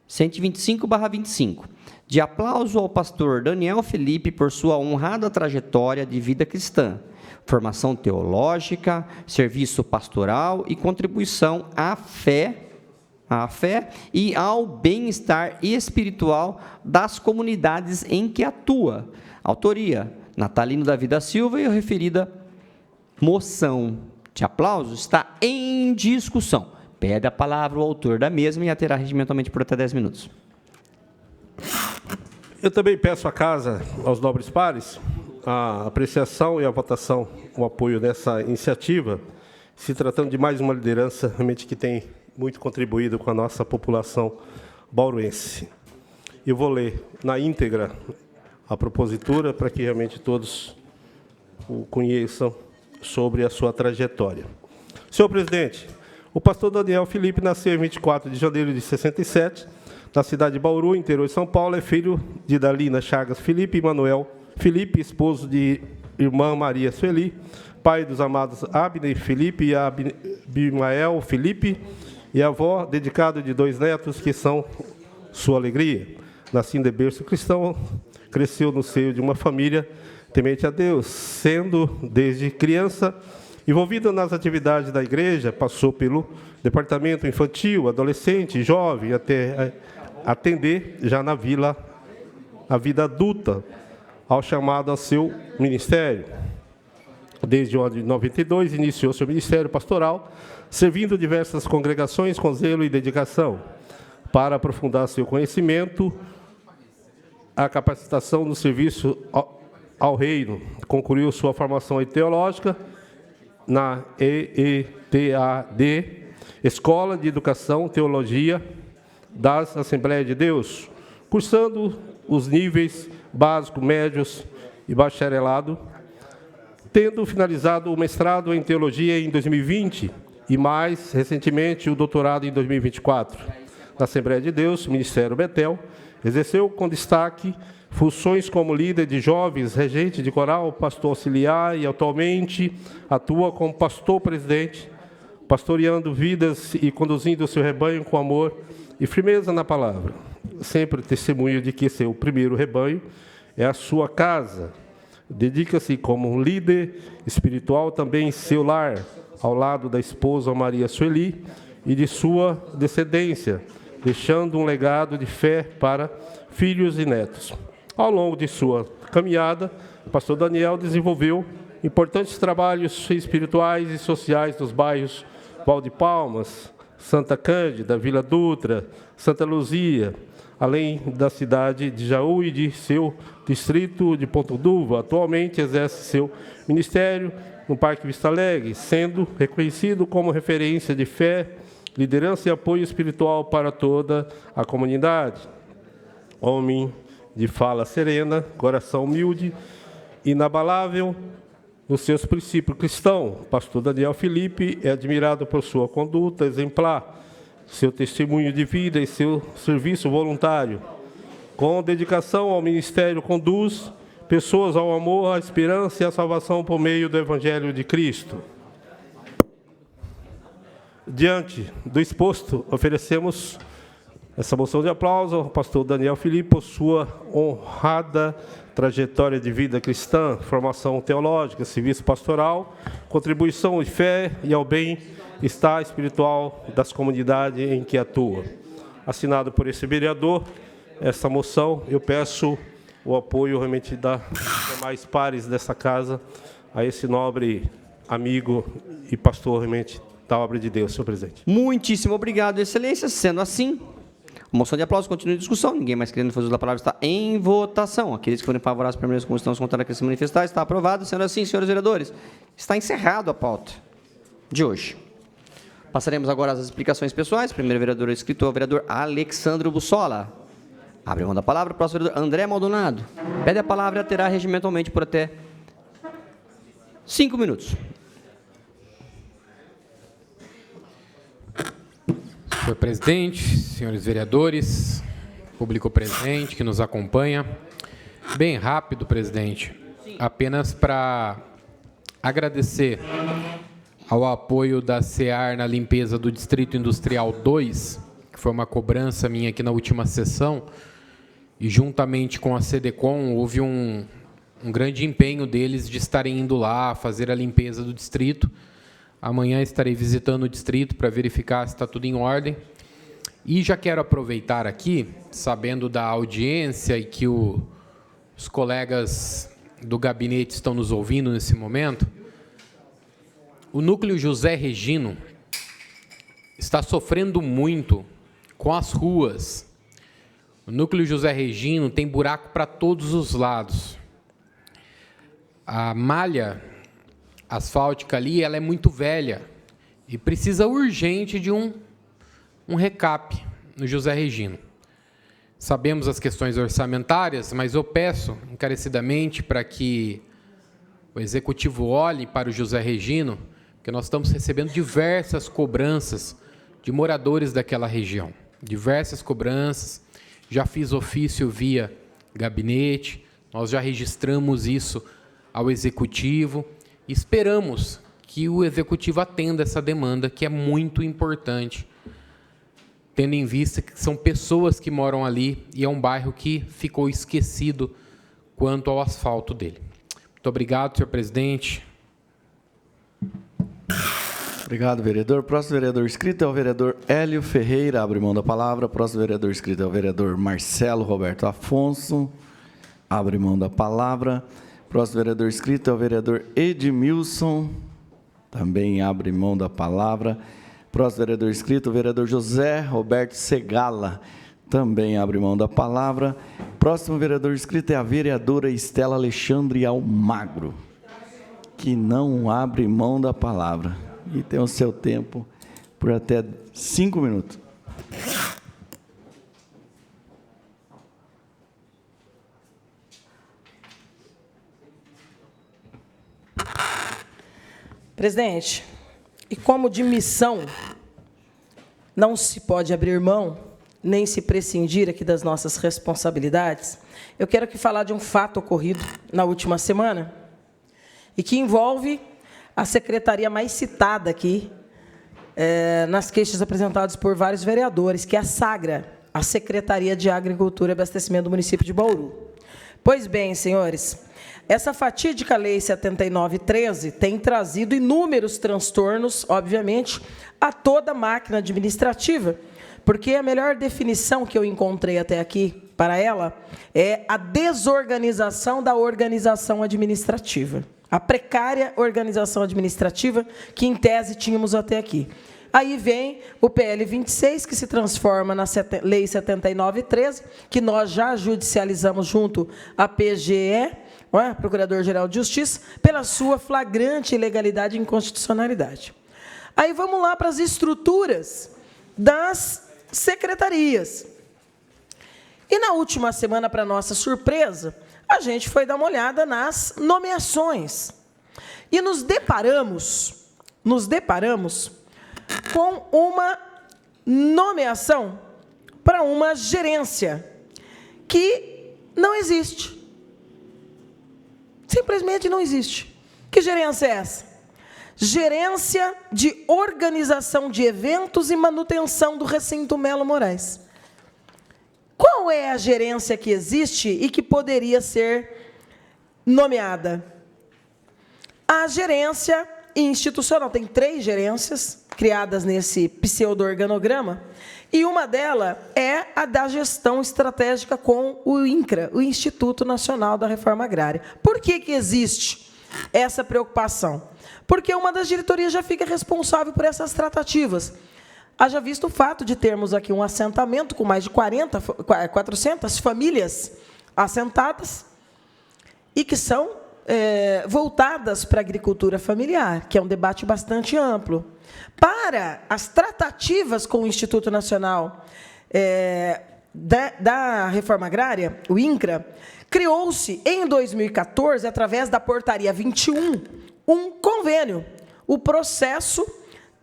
125/25. De aplauso ao pastor Daniel Felipe por sua honrada trajetória de vida cristã, formação teológica, serviço pastoral e contribuição à fé e ao bem-estar espiritual das comunidades em que atua. Autoria: Natalino da Vida Silva, e a referida moção de aplauso está em discussão. Pede a palavra o autor da mesma e a terá regimentalmente por até 10 minutos.
Eu também peço à casa, aos nobres pares, a apreciação e a votação, o apoio dessa iniciativa, se tratando de mais uma liderança realmente que tem muito contribuído com a nossa população bauruense. Eu vou ler na íntegra a propositura para que realmente todos o conheçam sobre a sua trajetória. Senhor presidente, o pastor Daniel Felipe nasceu em 24 de janeiro de 67, na cidade de Bauru, interior de São Paulo. É filho de Dalina Chagas Felipe e Manuel Felipe, esposo de irmã Maria Sueli, pai dos amados Abner Felipe e Abimael Felipe, e avó, dedicado de 2 netos que são sua alegria. Nascido em berço cristão, cresceu no seio de uma família temente a Deus, sendo desde criança Envolvido nas atividades da igreja, passou pelo departamento infantil, adolescente e jovem, até atender já na vila a vida adulta, ao chamado a seu ministério. Desde o ano de 92, iniciou seu ministério pastoral, servindo diversas congregações com zelo e dedicação, para aprofundar seu conhecimento, a capacitação no serviço ao reino. Concluiu sua formação teológica na EETAD, Escola de Educação Teologia das Assembleias de Deus, cursando os níveis básico, médios e bacharelado, tendo finalizado o mestrado em Teologia em 2020 e, mais recentemente, o doutorado em 2024. Na Assembleia de Deus, Ministério Betel, exerceu com destaque funções como líder de jovens, regente de coral, pastor auxiliar e, atualmente, atua como pastor-presidente, pastoreando vidas e conduzindo o seu rebanho com amor e firmeza na palavra. Sempre testemunho de que seu primeiro rebanho é a sua casa. Dedica-se como líder espiritual também em seu lar, ao lado da esposa Maria Sueli e de sua descendência, deixando um legado de fé para filhos e netos. Ao longo de sua caminhada, o pastor Daniel desenvolveu importantes trabalhos espirituais e sociais nos bairros Valde Palmas, Santa Cândida, Vila Dutra, Santa Luzia, além da cidade de Jaú e de seu distrito de Ponta Duva. Atualmente exerce seu ministério no Parque Vista Alegre, sendo reconhecido como referência de fé, liderança e apoio espiritual para toda a comunidade. Homem de fala serena, coração humilde, inabalável nos seus princípios cristãos, pastor Daniel Felipe é admirado por sua conduta exemplar, seu testemunho de vida e seu serviço voluntário. Com dedicação ao ministério, conduz pessoas ao amor, à esperança e à salvação por meio do Evangelho de Cristo. Diante do exposto, oferecemos essa moção de aplauso ao pastor Daniel Felipe por sua honrada trajetória de vida cristã, formação teológica, serviço pastoral, contribuição de fé e ao bem-estar espiritual das comunidades em que atua. Assinado por esse vereador, essa moção, eu peço o apoio realmente dos demais pares dessa casa a esse nobre amigo e pastor realmente da obra de Deus, senhor presidente.
Muitíssimo obrigado, excelência. Sendo assim, a moção de aplauso continua em discussão. Ninguém mais querendo fazer uso da palavra está em votação. Aqueles que forem favoráveis, primeiros como estão contrários a se manifestar, está aprovado. Sendo assim, senhores vereadores, está encerrado a pauta de hoje. Passaremos agora às explicações pessoais. Primeiro vereador inscrito é o vereador Alexandre Bussola. Abre mão da palavra. Próximo vereador André Maldonado. Pede a palavra e terá regimentalmente por até 5 minutos.
Senhor presidente, senhores vereadores, público presente que nos acompanha. Bem rápido, presidente, apenas para agradecer ao apoio da SEAR na limpeza do Distrito Industrial 2, que foi uma cobrança minha aqui na última sessão, e juntamente com a CDCOM houve um grande empenho deles de estarem indo lá fazer a limpeza do distrito. Amanhã estarei visitando o distrito para verificar se está tudo em ordem. E já quero aproveitar aqui, sabendo da audiência e que os colegas do gabinete estão nos ouvindo nesse momento, o núcleo José Regino está sofrendo muito com as ruas. O núcleo José Regino tem buraco para todos os lados. A malha asfáltica ali, ela é muito velha e precisa urgente de um recap no José Regino. Sabemos as questões orçamentárias, mas eu peço encarecidamente para que o Executivo olhe para o José Regino, porque nós estamos recebendo diversas cobranças de moradores daquela região. Diversas cobranças, já fiz ofício via gabinete, nós já registramos isso ao Executivo. Esperamos que o Executivo atenda essa demanda, que é muito importante, tendo em vista que são pessoas que moram ali e é um bairro que ficou esquecido quanto ao asfalto dele. Muito obrigado, senhor presidente.
Obrigado, vereador. Próximo vereador inscrito é o vereador Hélio Ferreira, abre mão da palavra. Próximo vereador inscrito é o vereador Marcelo Roberto Afonso, abre mão da palavra. Próximo vereador inscrito é o vereador Edmilson, também abre mão da palavra. Próximo vereador inscrito, o vereador José Roberto Segala, também abre mão da palavra. Próximo vereador inscrito é a vereadora Estela Alexandre Almagro, que não abre mão da palavra. E tem o seu tempo por até 5 minutos.
Presidente, e como de missão não se pode abrir mão, nem se prescindir aqui das nossas responsabilidades, eu quero aqui falar de um fato ocorrido na última semana e que envolve a secretaria mais citada aqui nas queixas apresentadas por vários vereadores, que é a SAGRA, a Secretaria de Agricultura e Abastecimento do município de Bauru. Pois bem, senhores, essa fatídica Lei 7913 tem trazido inúmeros transtornos, obviamente, a toda a máquina administrativa, porque a melhor definição que eu encontrei até aqui para ela é a desorganização da organização administrativa. A precária organização administrativa que, em tese, tínhamos até aqui. Aí vem o PL 26, que se transforma na Lei 7913, que nós já judicializamos junto à PGE, Procurador-Geral de Justiça, pela sua flagrante ilegalidade e inconstitucionalidade. Aí vamos lá para as estruturas das secretarias. E na última semana, para nossa surpresa, a gente foi dar uma olhada nas nomeações. E nos deparamos com uma nomeação para uma gerência que não existe. Simplesmente não existe. Que gerência é essa? Gerência de Organização de Eventos e Manutenção do Recinto Melo Moraes. Qual é a gerência que existe e que poderia ser nomeada? A gerência institucional. Tem 3 gerências criadas nesse pseudo-organograma, e uma delas é a da gestão estratégica com o INCRA, o Instituto Nacional da Reforma Agrária. Por que existe essa preocupação? Porque uma das diretorias já fica responsável por essas tratativas. Haja visto o fato de termos aqui um assentamento com mais de 400 famílias assentadas e que são voltadas para a agricultura familiar, que é um debate bastante amplo. Para as tratativas com o Instituto Nacional da Reforma Agrária, o INCRA, criou-se em 2014, através da Portaria 21, um convênio, o processo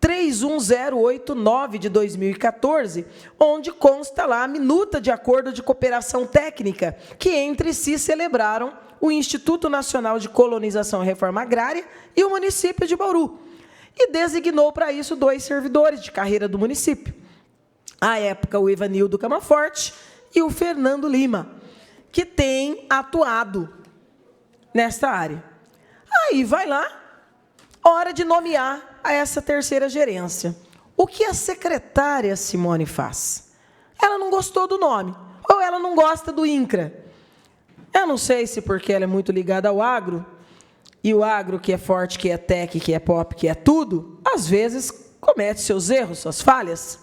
31089 de 2014, onde consta lá a minuta de acordo de cooperação técnica que entre si celebraram o Instituto Nacional de Colonização e Reforma Agrária e o município de Bauru, e designou para isso 2 servidores de carreira do município. À época, o Ivanildo Camaforte e o Fernando Lima, que têm atuado nesta área. Aí vai lá, hora de nomear a essa terceira gerência. O que a secretária Simone faz? Ela não gostou do nome, ou ela não gosta do INCRA. Eu não sei se porque ela é muito ligada ao agro, e o agro que é forte, que é tech, que é pop, que é tudo, às vezes comete seus erros, suas falhas.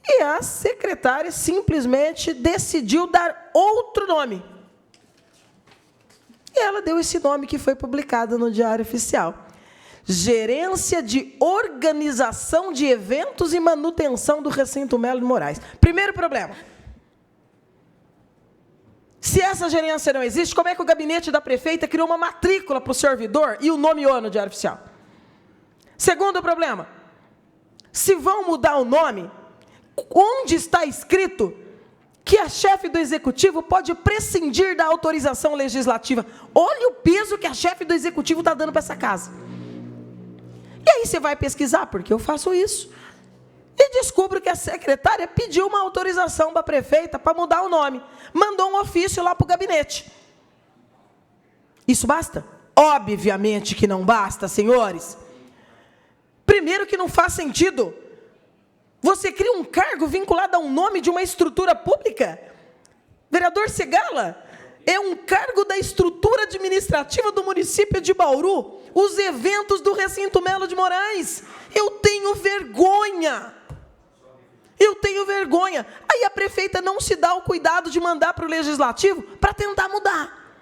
E a secretária simplesmente decidiu dar outro nome. E ela deu esse nome que foi publicado no Diário Oficial. Gerência de Organização de Eventos e Manutenção do Recinto Melo de Moraes. Primeiro problema. Se essa gerência não existe, como é que o gabinete da prefeita criou uma matrícula para o servidor e o nomeou no Diário Oficial? Segundo problema. Se vão mudar o nome, onde está escrito que a chefe do executivo pode prescindir da autorização legislativa? Olha o peso que a chefe do executivo está dando para essa casa. E aí você vai pesquisar, porque eu faço isso, e descubro que a secretária pediu uma autorização para a prefeita para mudar o nome. Mandou um ofício lá para o gabinete. Isso basta? Obviamente que não basta, senhores. Primeiro que não faz sentido. Você cria um cargo vinculado a um nome de uma estrutura pública? Vereador Segala, é um cargo da estrutura administrativa do município de Bauru, os eventos do Recinto Melo de Moraes. Eu tenho vergonha. Eu tenho vergonha. Aí a prefeita não se dá o cuidado de mandar para o legislativo para tentar mudar.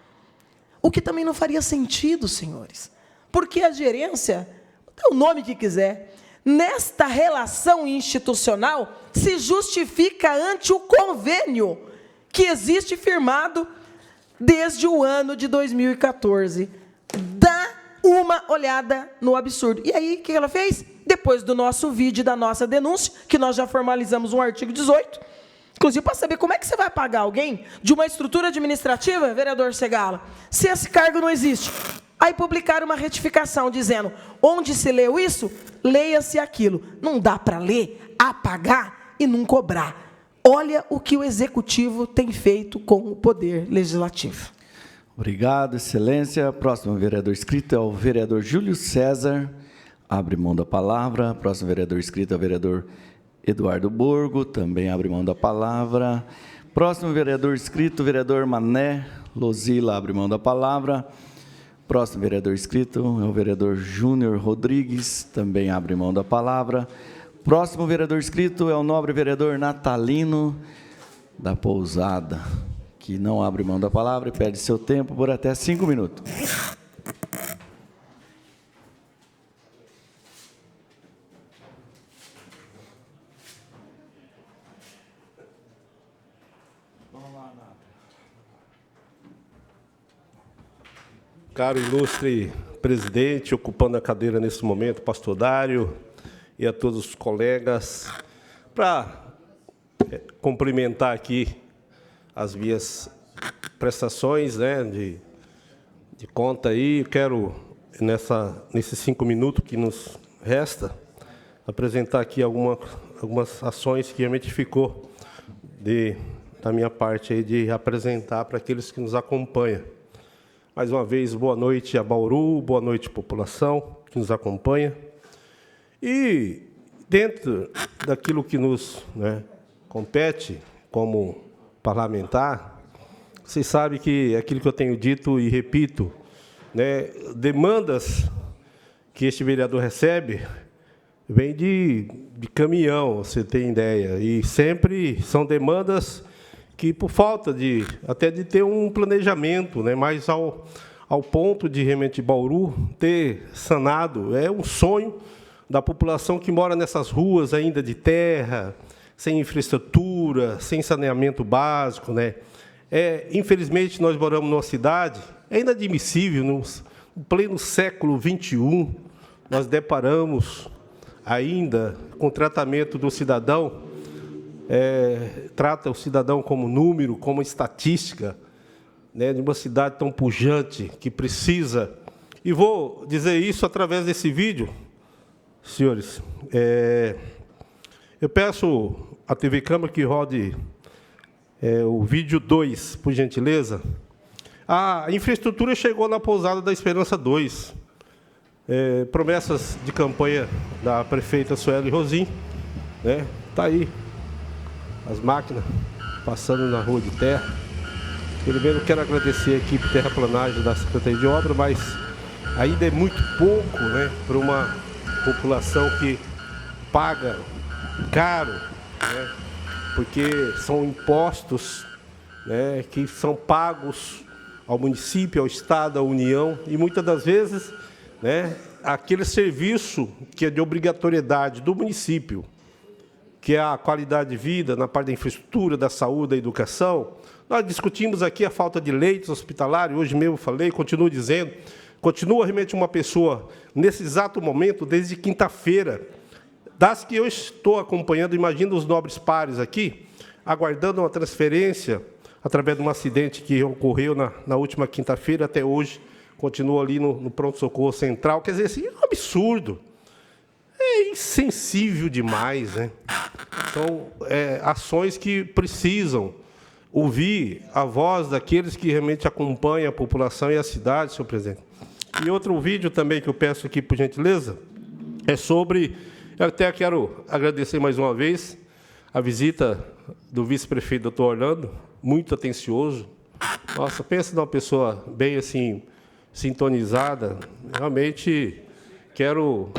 O que também não faria sentido, senhores. Porque a gerência, dê o nome que quiser, nesta relação institucional, se justifica ante o convênio que existe firmado desde o ano de 2014. Dá uma olhada no absurdo. E aí, o que ela fez? Depois do nosso vídeo, da nossa denúncia, que nós já formalizamos um artigo 18, inclusive para saber como é que você vai pagar alguém de uma estrutura administrativa, vereador Segala, se esse cargo não existe. Aí publicaram uma retificação dizendo, onde se leu isso, leia-se aquilo. Não dá para ler, apagar e não cobrar. Olha o que o Executivo tem feito com o Poder Legislativo.
Obrigado, excelência. Próximo vereador inscrito é o vereador Júlio César. Abre mão da palavra. Próximo vereador inscrito é o vereador Eduardo Borgo. Também abre mão da palavra. Próximo vereador inscrito, vereador Mané Lozila. Abre mão da palavra. Próximo vereador inscrito é o vereador Júnior Rodrigues. Também abre mão da palavra. Próximo vereador inscrito é o nobre vereador Natalino da Pousada, que não abre mão da palavra e pede seu tempo por até 5 minutos.
Caro ilustre presidente, ocupando a cadeira nesse momento, pastor Dário, e a todos os colegas, para cumprimentar aqui as minhas prestações, né, de conta aí. Eu quero, nesses 5 minutos que nos resta, apresentar aqui algumas ações que realmente ficou da minha parte aí de apresentar para aqueles que nos acompanham. Mais uma vez, boa noite a Bauru, boa noite população que nos acompanha. E dentro daquilo que nos compete como parlamentar, vocês sabem que aquilo que eu tenho dito e repito, demandas que este vereador recebe vem de caminhão, você tem ideia, e sempre são demandas que, por falta até de ter um planejamento, mais ao ponto de realmente Bauru ter sanado, é um sonho da população que mora nessas ruas ainda de terra, sem infraestrutura, sem saneamento básico, infelizmente, nós moramos numa cidade, é inadmissível, no pleno século XXI, nós deparamos ainda com o tratamento do cidadão, trata o cidadão como número, como estatística, de uma cidade tão pujante, que precisa, e vou dizer isso através desse vídeo, senhores, eu peço à TV Câmara que rode o vídeo 2, por gentileza. A infraestrutura chegou na Pousada da Esperança 2. Promessas de campanha da prefeita Sueli Rosim. Está aí as máquinas passando na rua de terra. Primeiro, quero agradecer a equipe terraplanagem da Secretaria de Obras, mas ainda é muito pouco para uma população que paga caro, porque são impostos que são pagos ao município, ao Estado, à União, e muitas das vezes aquele serviço que é de obrigatoriedade do município, que é a qualidade de vida na parte da infraestrutura, da saúde, da educação. Nós discutimos aqui a falta de leitos hospitalares, hoje mesmo falei, continuo dizendo, continua realmente uma pessoa, nesse exato momento, desde quinta-feira, das que eu estou acompanhando, imagino os nobres pares aqui, aguardando uma transferência, através de um acidente que ocorreu na última quinta-feira, até hoje, continua ali no pronto-socorro central. Quer dizer, assim, é um absurdo. É insensível demais, Então, ações que precisam ouvir a voz daqueles que realmente acompanham a população e a cidade, senhor presidente. E outro vídeo também que eu peço aqui, por gentileza, é sobre... Eu até quero agradecer mais uma vez a visita do vice-prefeito, doutor Orlando, muito atencioso. Nossa, pensa numa pessoa bem assim, sintonizada. Realmente quero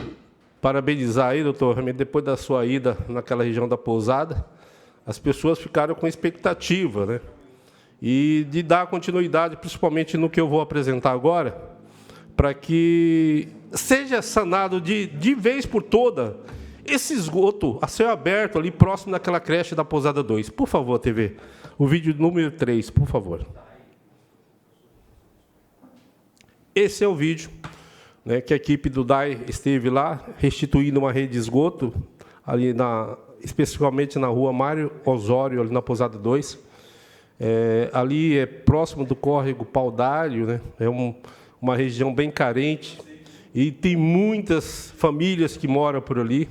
parabenizar aí, doutor, realmente depois da sua ida naquela região da Pousada, as pessoas ficaram com expectativa, né? E de dar continuidade, principalmente no que eu vou apresentar agora, para que seja sanado de vez por toda esse esgoto a céu aberto ali próximo daquela creche da Pousada 2. Por favor, TV, o vídeo número 3, por favor. Esse é o vídeo, né, que a equipe do DAI esteve lá, restituindo uma rede de esgoto, ali especificamente na rua Mário Osório, ali na Pousada 2. Ali é próximo do córrego Paudalho, né, é uma região bem carente, e tem muitas famílias que moram por ali.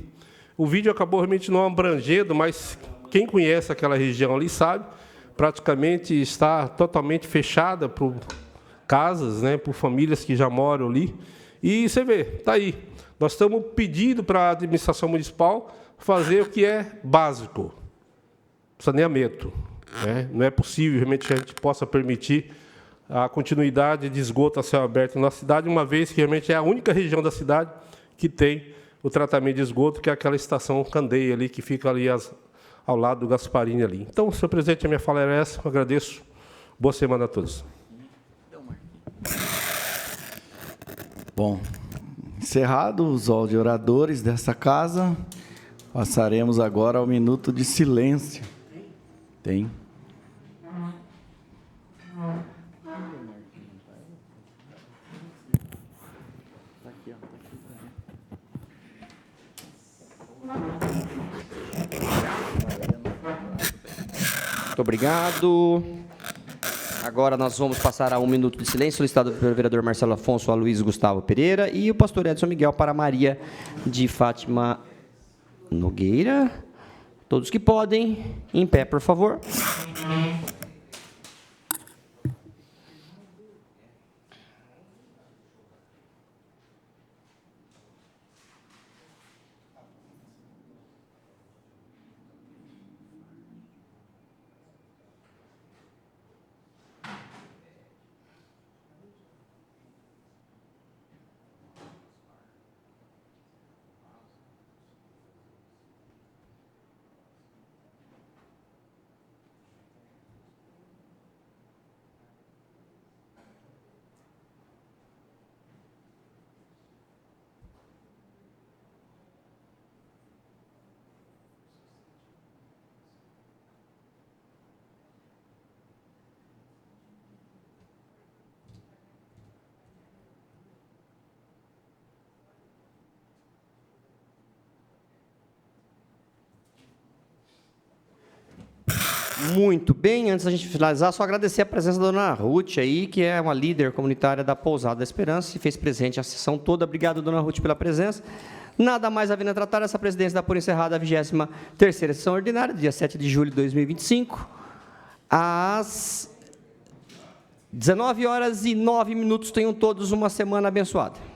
O vídeo acabou realmente não abrangendo, mas quem conhece aquela região ali sabe, praticamente está totalmente fechada por casas, né, por famílias que já moram ali. E você vê, está aí. Nós estamos pedindo para a administração municipal fazer o que é básico, saneamento. Né? Não é possível realmente que a gente possa permitir a continuidade de esgoto a céu aberto na cidade, uma vez que realmente é a única região da cidade que tem o tratamento de esgoto, que é aquela estação Candeia ali, que fica ali ao lado do Gasparini ali. Então, senhor presidente, a minha fala era essa. Eu agradeço. Boa semana a todos.
Bom, encerrados os hall de oradores desta casa, passaremos agora ao minuto de silêncio. Tem.
Muito obrigado. Agora nós vamos passar a 1 minuto de silêncio, solicitado pelo vereador Marcelo Afonso, a Luiz Gustavo Pereira e o pastor Edson Miguel para Maria de Fátima Nogueira. Todos que podem, em pé, por favor. Muito bem, antes da gente finalizar, só agradecer a presença da dona Ruth aí, que é uma líder comunitária da Pousada da Esperança e fez presente a sessão toda. Obrigado, dona Ruth, pela presença. Nada mais havendo a tratar, essa presidência dá por encerrada a 23ª sessão ordinária, dia 7 de julho de 2025, às 19h09. Tenham todos uma semana abençoada.